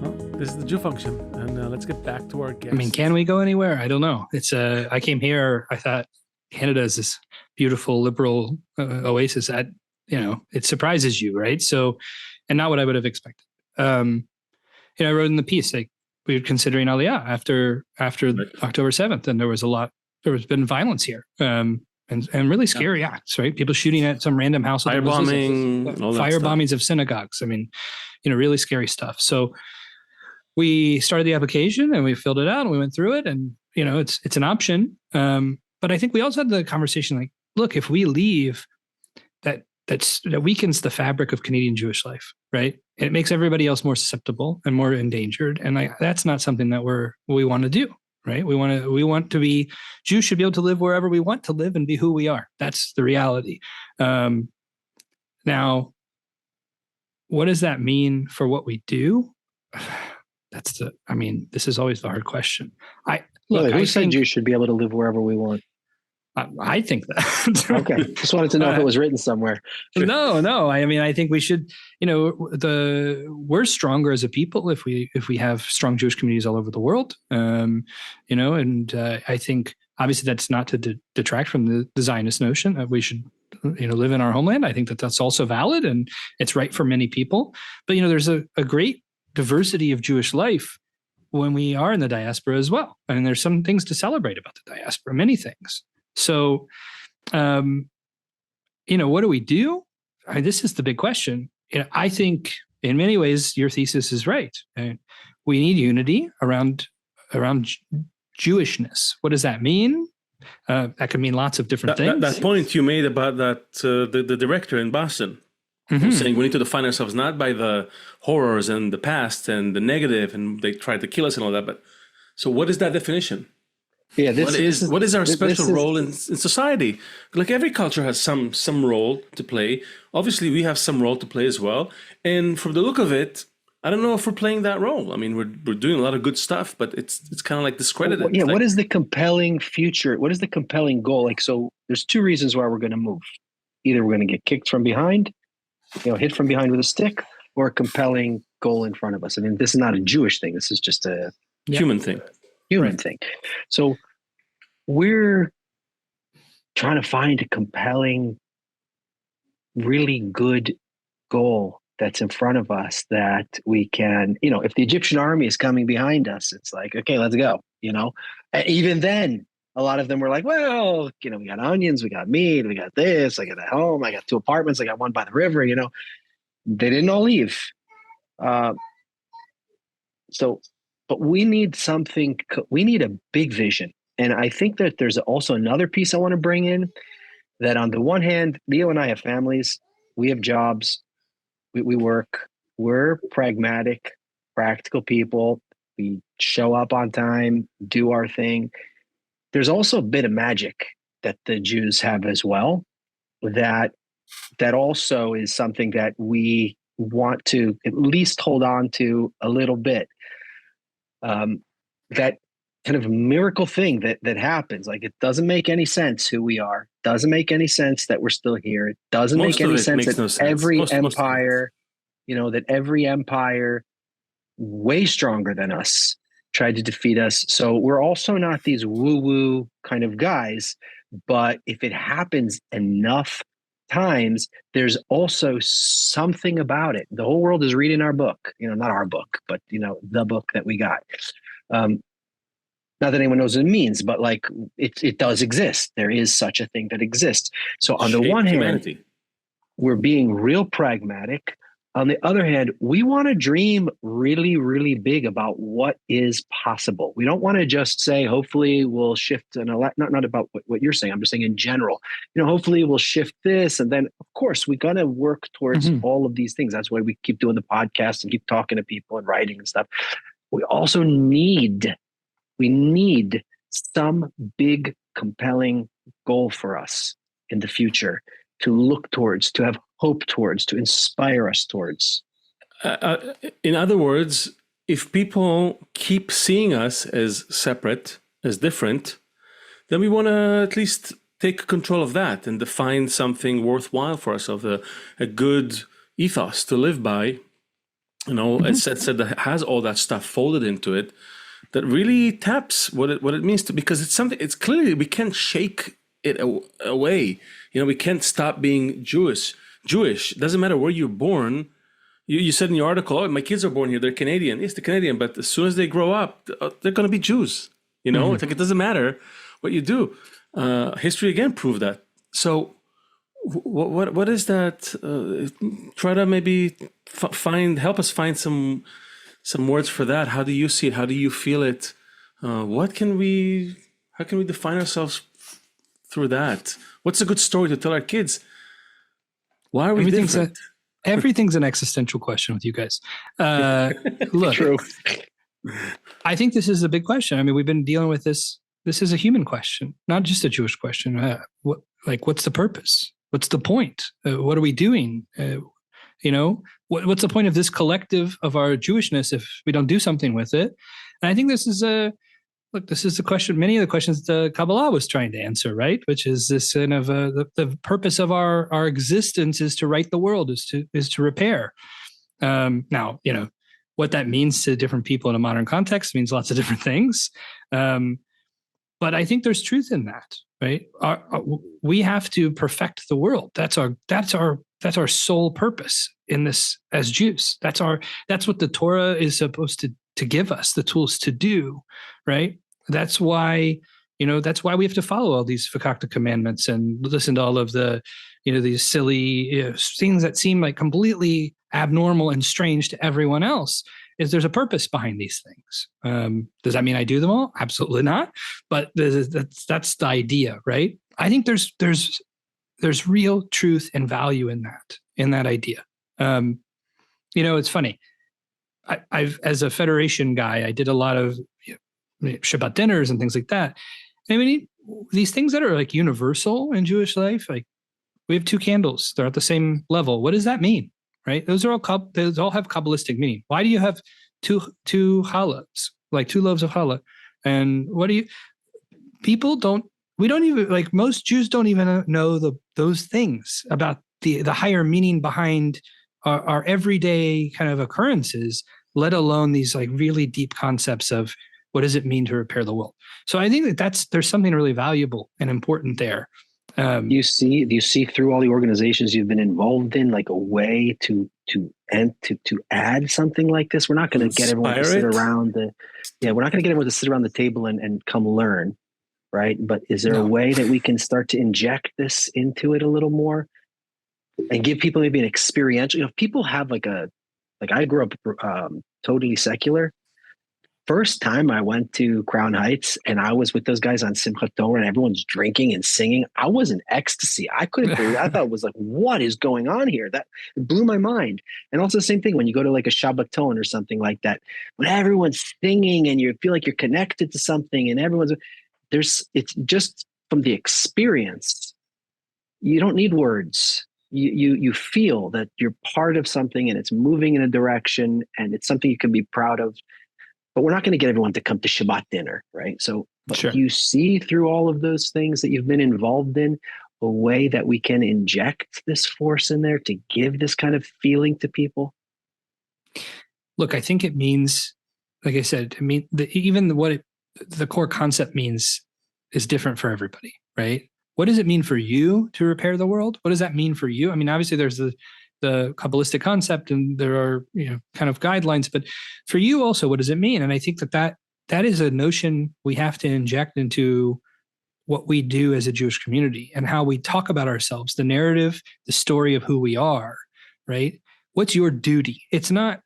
Well, this is the Jew Function, and let's get back to our guest. I mean, can we go anywhere? I don't know. It's I came here, I thought Canada is this beautiful liberal oasis that, it surprises you, right? So, and not what I would have expected. I wrote in the piece, like, we were considering Aliyah after October 7th, and there has been violence here, and really scary acts, right? People shooting at some random house, firebombings of synagogues. I mean, really scary stuff. So we started the application and we filled it out and we went through it, and it's an option. But I think we also had the conversation, like, look, if we leave, that weakens the fabric of Canadian Jewish life, right? It makes everybody else more susceptible and more endangered, and that's not something that we want to do, right? We want to be, Jews should be able to live wherever we want to live and be who we are. That's the reality. Now, what does that mean for what we do? This is always the hard question. Who said Jews should be able to live wherever we want? I think that. Okay. Just wanted to know if it was written somewhere. No. I think we should, we're stronger as a people if we have strong Jewish communities all over the world. I think obviously that's not to detract from the Zionist notion that we should, live in our homeland. I think that that's also valid and it's right for many people. But, there's a great diversity of Jewish life when we are in the diaspora as well. I mean, there's some things to celebrate about the diaspora, many things. So, what do we do? This is the big question. I think in many ways, your thesis is right. We need unity around Jewishness. What does that mean? That could mean lots of different things. That point you made about that, the director in Boston, saying we need to define ourselves not by the horrors and the past and the negative, and they tried to kill us and all that. But so what is that definition? Yeah, what is our special role in society? Like every culture has some role to play. Obviously, we have some role to play as well. And from the look of it, I don't know if we're playing that role. I mean, we're doing a lot of good stuff, but it's kind of like discredited. Yeah, like, what is the compelling future? What is the compelling goal? Like, so there's two reasons why we're going to move. Either we're going to get kicked from behind, hit from behind with a stick, or a compelling goal in front of us. I mean, this is not a Jewish thing. This is just a human thing. Human thing. So we're trying to find a compelling, really good goal that's in front of us that we can, if the Egyptian army is coming behind us, it's like, okay, let's go, And even then, a lot of them were like, well, we got onions, we got meat, we got this, I got a home, I got 2 apartments, I got one by the river, They didn't all leave. But we need we need a big vision. And I think that there's also another piece I want to bring in, that on the one hand, Leo and I have families, we have jobs, we work, we're pragmatic, practical people. We show up on time, do our thing. There's also a bit of magic that the Jews have as well, that also is something that we want to at least hold on to a little bit. That kind of miracle thing that happens. Like, it doesn't make any sense who we are. Doesn't make any sense that we're still here. It doesn't make any sense that every empire, that every empire way stronger than us tried to defeat us. So we're also not these woo-woo kind of guys. But if it happens enough times, there's also something about it. The whole world is reading our book, not our book, but the book that we got. Not that anyone knows what it means, but like it does exist. There is such a thing that exists. So on the one hand, we're being real pragmatic. On the other hand, we want to dream really, really big about what is possible. We don't want to just say, hopefully we'll shift not about what you're saying. I'm just saying in general, hopefully we'll shift this. And then of course we're going to work towards all of these things. That's why we keep doing the podcast and keep talking to people and writing and stuff. We also need some big, compelling goal for us in the future to look towards, to have hope towards, to inspire us towards. In other words, if people keep seeing us as separate, as different, then we want to at least take control of that and define something worthwhile for ourselves, a good ethos to live by, as Seth said, that has all that stuff folded into it, that really taps what it means to, because it's clearly, we can't shake it away. We can't stop being Jewish. It doesn't matter where you're born. You said in your article, oh, my kids are born here, they're Canadian. Yes, they're Canadian, but as soon as they grow up, they're going to be Jews. It's like, it doesn't matter what you do. History again proved that. So what is that? Try to maybe help us find some words for that. How do you see it? How do you feel it? How can we define ourselves through that? What's a good story to tell our kids? Why are we different? Everything's an existential question with you guys. Look, True. I think this is a big question. I mean, we've been dealing with this. This is a human question, not just a Jewish question. What's the purpose? What's the point? What are we doing? What's the point of this collective of our Jewishness if we don't do something with it? And I think this is the question, many of the questions that Kabbalah was trying to answer, right? Which is this kind of the purpose of our existence is to right the world, is to repair. Now, what that means to different people in a modern context means lots of different things. But I think there's truth in that, right? We have to perfect the world. That's our sole purpose in this as Jews. That's what the Torah is supposed to give us the tools to do, right? That's why we have to follow all these Fakakta commandments and listen to all of the, these silly things that seem like completely abnormal and strange to everyone else. Is there's a purpose behind these things. Does that mean I do them all? Absolutely not. But that's the idea, right? I think there's real truth and value in that idea. It's funny. I've as a Federation guy, I did a lot of Shabbat dinners and things like that. I mean, these things that are like universal in Jewish life, like we have 2 candles, they're at the same level. What does that mean, right? Those all have Kabbalistic meaning. Why do you have two challahs, like 2 loaves of challah? And we don't even, like most Jews don't even know those things about the higher meaning behind our everyday kind of occurrences, let alone these like really deep concepts of what does it mean to repair the world. So I think there's something really valuable and important there. Do you see through all the organizations you've been involved in, like a way to add something like this? We're not going to get everyone to sit around we're not going to get everyone to sit around the table and come learn, right? But is there a way that we can start to inject this into it a little more and give people maybe an experiential, if people have like I grew up totally secular. First time I went to Crown Heights and I was with those guys on Simchat Torah and everyone's drinking and singing, I was in ecstasy. I couldn't believe it. I thought it was like, what is going on here? That blew my mind. And also the same thing when you go to like a Shabbaton or something like that, when everyone's singing and you feel like you're connected to something and it's just from the experience. You don't need words. You feel that you're part of something and it's moving in a direction and it's something you can be proud of. But we're not going to get everyone to come to Shabbat dinner, right? So sure. You see through all of those things that you've been involved in a way that we can inject this force in there to give this kind of feeling to people? Look, I think it means, like I said, even what the core concept means is different for everybody, right? What does it mean for you to repair the world? What does that mean for you? I mean, obviously there's the Kabbalistic concept and there are, kind of guidelines, but for you also, what does it mean? And I think that is a notion we have to inject into what we do as a Jewish community and how we talk about ourselves, the narrative, the story of who we are, right? What's your duty? It's not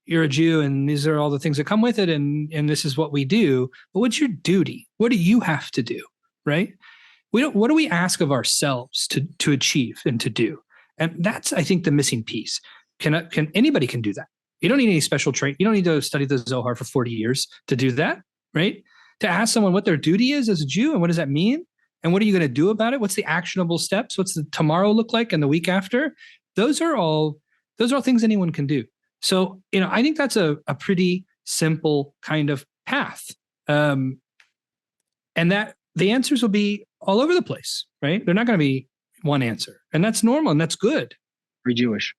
you're a Jew and these are all the things that come with it and this is what we do, but what's your duty? What do you have to do, right? What do we ask of ourselves to achieve and to do? And that's, I think, the missing piece. Anybody can do that. You don't need any special training. You don't need to study the Zohar for 40 years to do that, right? To ask someone what their duty is as a Jew and what does that mean? And what are you going to do about it? What's the actionable steps? What's the tomorrow look like and the week after? Those are all things anyone can do. So, I think that's a pretty simple kind of path. And that the answers will be all over the place, right? They're not going to be one answer. And that's normal and that's good. Very Jewish.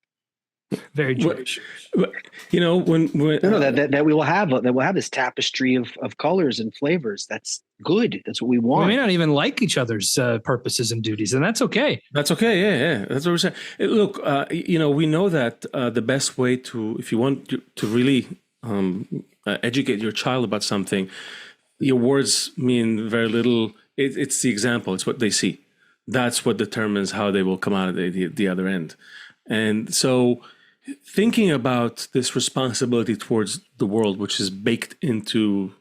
Very Jewish. When that we will have this tapestry of colors and flavors. That's good. That's what we want. We may not even like each other's purposes and duties, and that's okay. That's okay. Yeah. That's what we're saying. Look, we know that the best way if you want to really educate your child about something, your words mean very little. It's the example. It's what they see. That's what determines how they will come out of the other end. And so thinking about this responsibility towards the world, which is baked into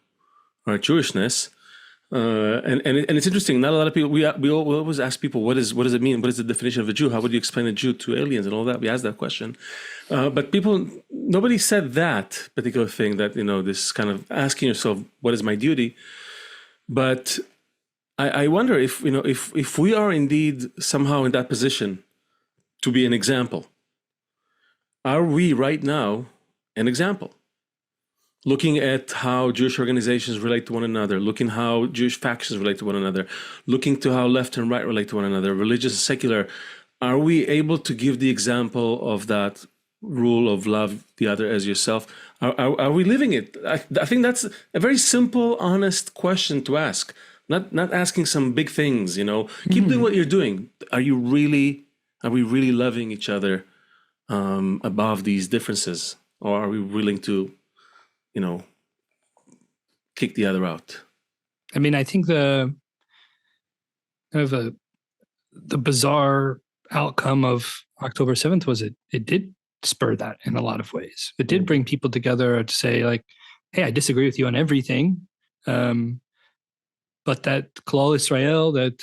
our Jewishness, and it's interesting. Not a lot of people. We always ask people, what does it mean? What is the definition of a Jew? How would you explain a Jew to aliens and all that? We ask that question, but nobody said that particular thing. That this kind of asking yourself, what is my duty? But I wonder if we are indeed somehow in that position to be an example. Are we right now an example? Looking at how Jewish organizations relate to one another, looking how Jewish factions relate to one another, looking to how left and right relate to one another, religious and secular, are we able to give the example of that rule of love the other as yourself? Are we living it? I think that's a very simple, honest question to ask. Not asking some big things, Keep doing what you're doing. Are we really loving each other above these differences? Or are we willing to, kick the other out? I mean, I think the bizarre outcome of October 7th was it did spur that in a lot of ways. It did bring people together to say like, hey, I disagree with you on everything. But that Klal Israel, that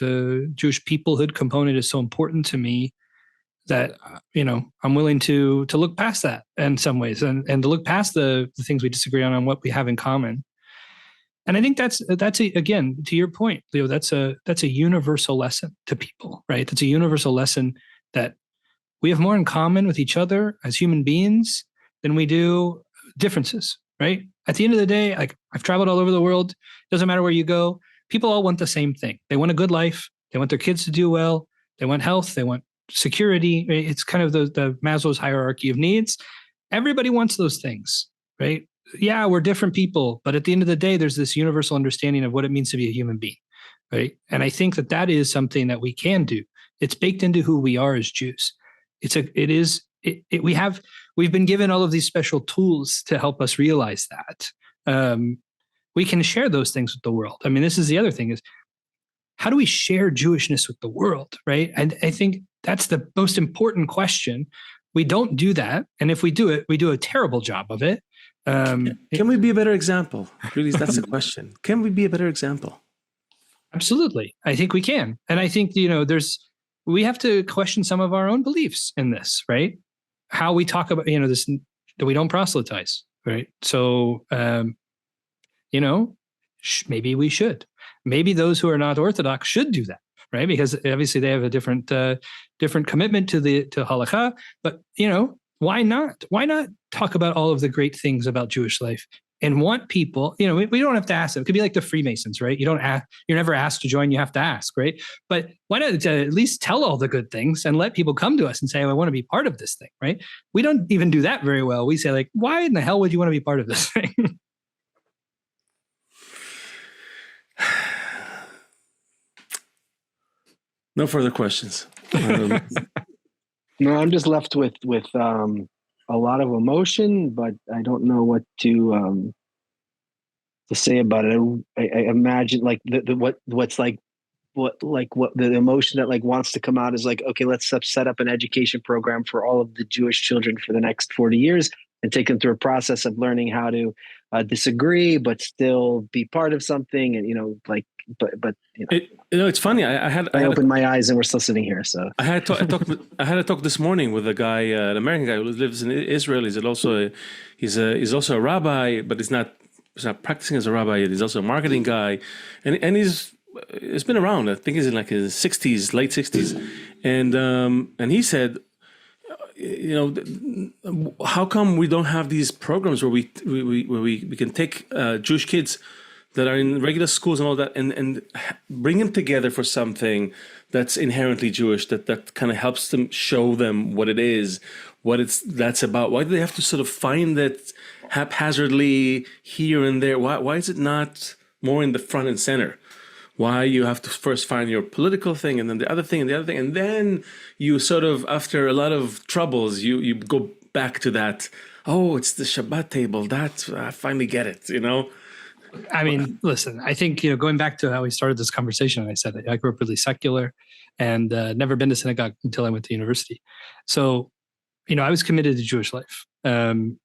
Jewish peoplehood component is so important to me that, I'm willing to look past that in some ways and to look past the things we disagree on what we have in common. And I think that's again, to your point, Leo, that's a universal lesson to people, right? That's a universal lesson that we have more in common with each other as human beings than we do differences, right? At the end of the day, like, I've traveled all over the world. Doesn't matter where you go. People all want the same thing. They want a good life. They want their kids to do well. They want health. They want security. Right? It's kind of the Maslow's hierarchy of needs. Everybody wants those things, right? Yeah, we're different people, but at the end of the day, there's this universal understanding of what it means to be a human being, right? And I think that is something that we can do. It's baked into who we are as Jews. We've been given all of these special tools to help us realize that. We can share those things with the world. I mean, this is the other thing is, how do we share Jewishness with the world, right? And I think that's the most important question. We don't do that. And if we do it, we do a terrible job of it. Can we be a better example? Really, that's the question. Can we be a better example? Absolutely. I think we can. And I think, we have to question some of our own beliefs in this, right? How we talk about, this, that we don't proselytize, right? So, maybe we should. Maybe those who are not Orthodox should do that, right? Because obviously they have a different commitment to halakha. But why not? Why not talk about all of the great things about Jewish life and want people? We don't have to ask them. It could be like the Freemasons, right? You're never asked to join. You have to ask, right? But why not at least tell all the good things and let people come to us and say, I want to be part of this thing, right? We don't even do that very well. We say, like, why in the hell would you want to be part of this thing? No further questions. No, I'm just left with a lot of emotion, but I don't know what to say about it. I imagine like what the emotion that like wants to come out is like, okay, let's set up an education program for all of the Jewish children for the next 40 years and take them through a process of learning how to disagree but still be part of something, and it's funny. I opened my eyes and we're still sitting here. So I had a talk this morning with a guy, an American guy who lives in Israel. He's also a rabbi, but he's not practicing as a rabbi yet. He's also a marketing guy, and he's been around. I think he's in like his 60s, late 60s, and he said, how come we don't have these programs where we can take Jewish kids that are in regular schools and all that, and bring them together for something that's inherently Jewish, that kind of helps them, show them what it is, that's about. Why do they have to sort of find that haphazardly here and there? Why is it not more in the front and center? Why you have to first find your political thing and then the other thing and the other thing, and then you sort of, after a lot of troubles, you go back to that. Oh, it's the Shabbat table. I finally get it. I mean, listen, I think, going back to how we started this conversation, I said that I grew up really secular and never been to synagogue until I went to university. So, I was committed to Jewish life. And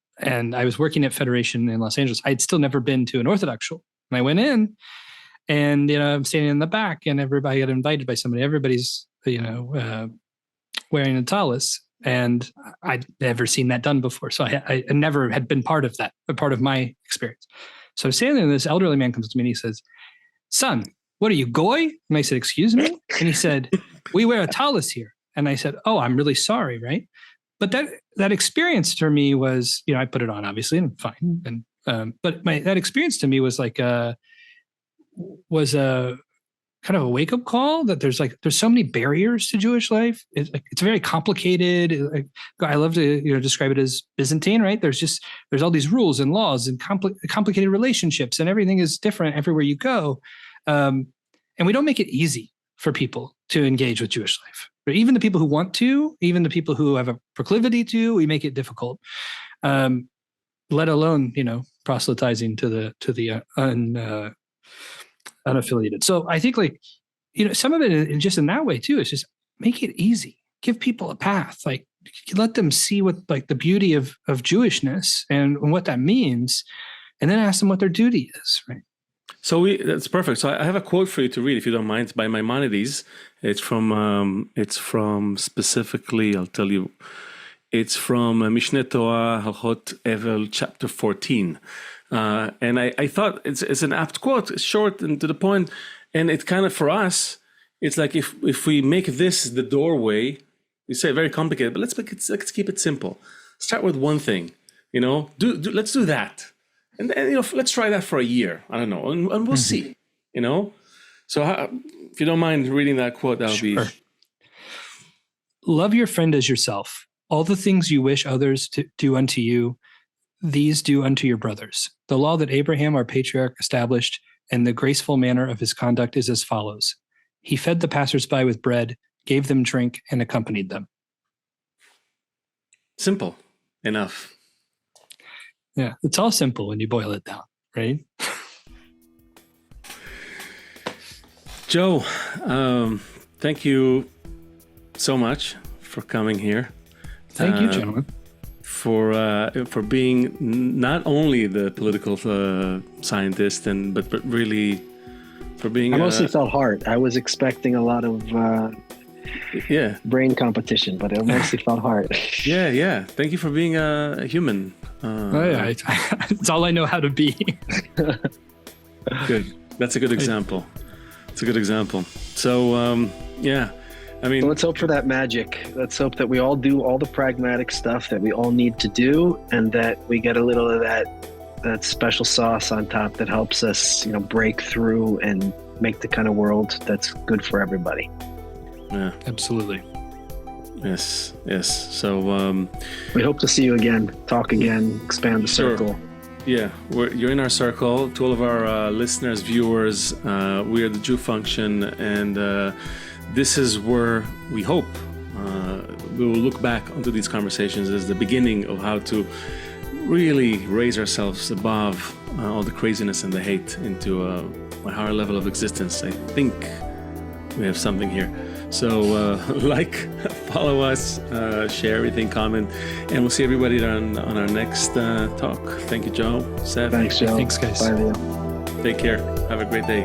I was working at Federation in Los Angeles. I'd still never been to an Orthodox shul. And I went in and, I'm standing in the back and everybody got invited by somebody. Everybody's, wearing a talis. And I'd never seen that done before. So I never had been part of that, a part of my experience. So I'm standing there, and this elderly man comes to me and he says, "Son, what are you, goy?" And I said, "Excuse me?" And he said, "We wear a talis here." And I said, "Oh, I'm really sorry," right? But that experience for me was, I put it on obviously and fine. And but that experience to me was like was a kind of a wake-up call that there's so many barriers to Jewish life. It's very complicated. I love to describe it as Byzantine, right? There's all these rules and laws and complicated relationships, and everything is different everywhere you go. And we don't make it easy for people to engage with Jewish life. But even the people who want to, even the people who have a proclivity to, we make it difficult. Let alone proselytizing to the unaffiliated. So I think some of it just in that way too, is just make it easy, give people a path, let them see what the beauty of Jewishness and what that means, and then ask them what their duty is, right? So that's perfect. So I have a quote for you to read, if you don't mind. It's by Maimonides. It's from specifically, I'll tell you, it's from Mishneh Torah Halchot Evel, chapter 14. And I thought it's an apt quote. It's short and to the point, and it kind of, for us, it's like if we make this the doorway, we say very complicated, but let's keep it simple. Start with one thing, let's do that. And let's try that for a year. I don't know. And we'll see, So if you don't mind reading that quote, that would be. Love your friend as yourself. All the things you wish others to do unto you, these do unto your brothers. The law that Abraham, our patriarch, established and the graceful manner of his conduct is as follows. He fed the passersby with bread, gave them drink, and accompanied them. Simple enough. Yeah, it's all simple when you boil it down, right? Joe, thank you so much for coming here. Thank you, gentlemen. For being not only the political scientist, but really for being. I mostly felt hard. I was expecting a lot of brain competition, but it mostly felt hard. Yeah. Thank you for being a human. It's all I know how to be. Good. That's a good example. It's a good example. So, I mean, so let's hope for that magic. Let's hope that we all do all the pragmatic stuff that we all need to do, and that we get a little of that special sauce on top that helps us, break through and make the kind of world that's good for everybody. Yeah, absolutely. Yes. So we hope to see you again, talk again, expand the circle. Yeah, you're in our circle. To all of our listeners, viewers, we are the Jew Function, and this is where we hope we will look back onto these conversations as the beginning of how to really raise ourselves above all the craziness and the hate into a higher level of existence. I think we have something here. So follow us, share everything, comment, and we'll see everybody on our next talk. Thank you, Joe. Seth. Thanks, Joe. Thanks, guys. Bye, Leo. Take care. Have a great day.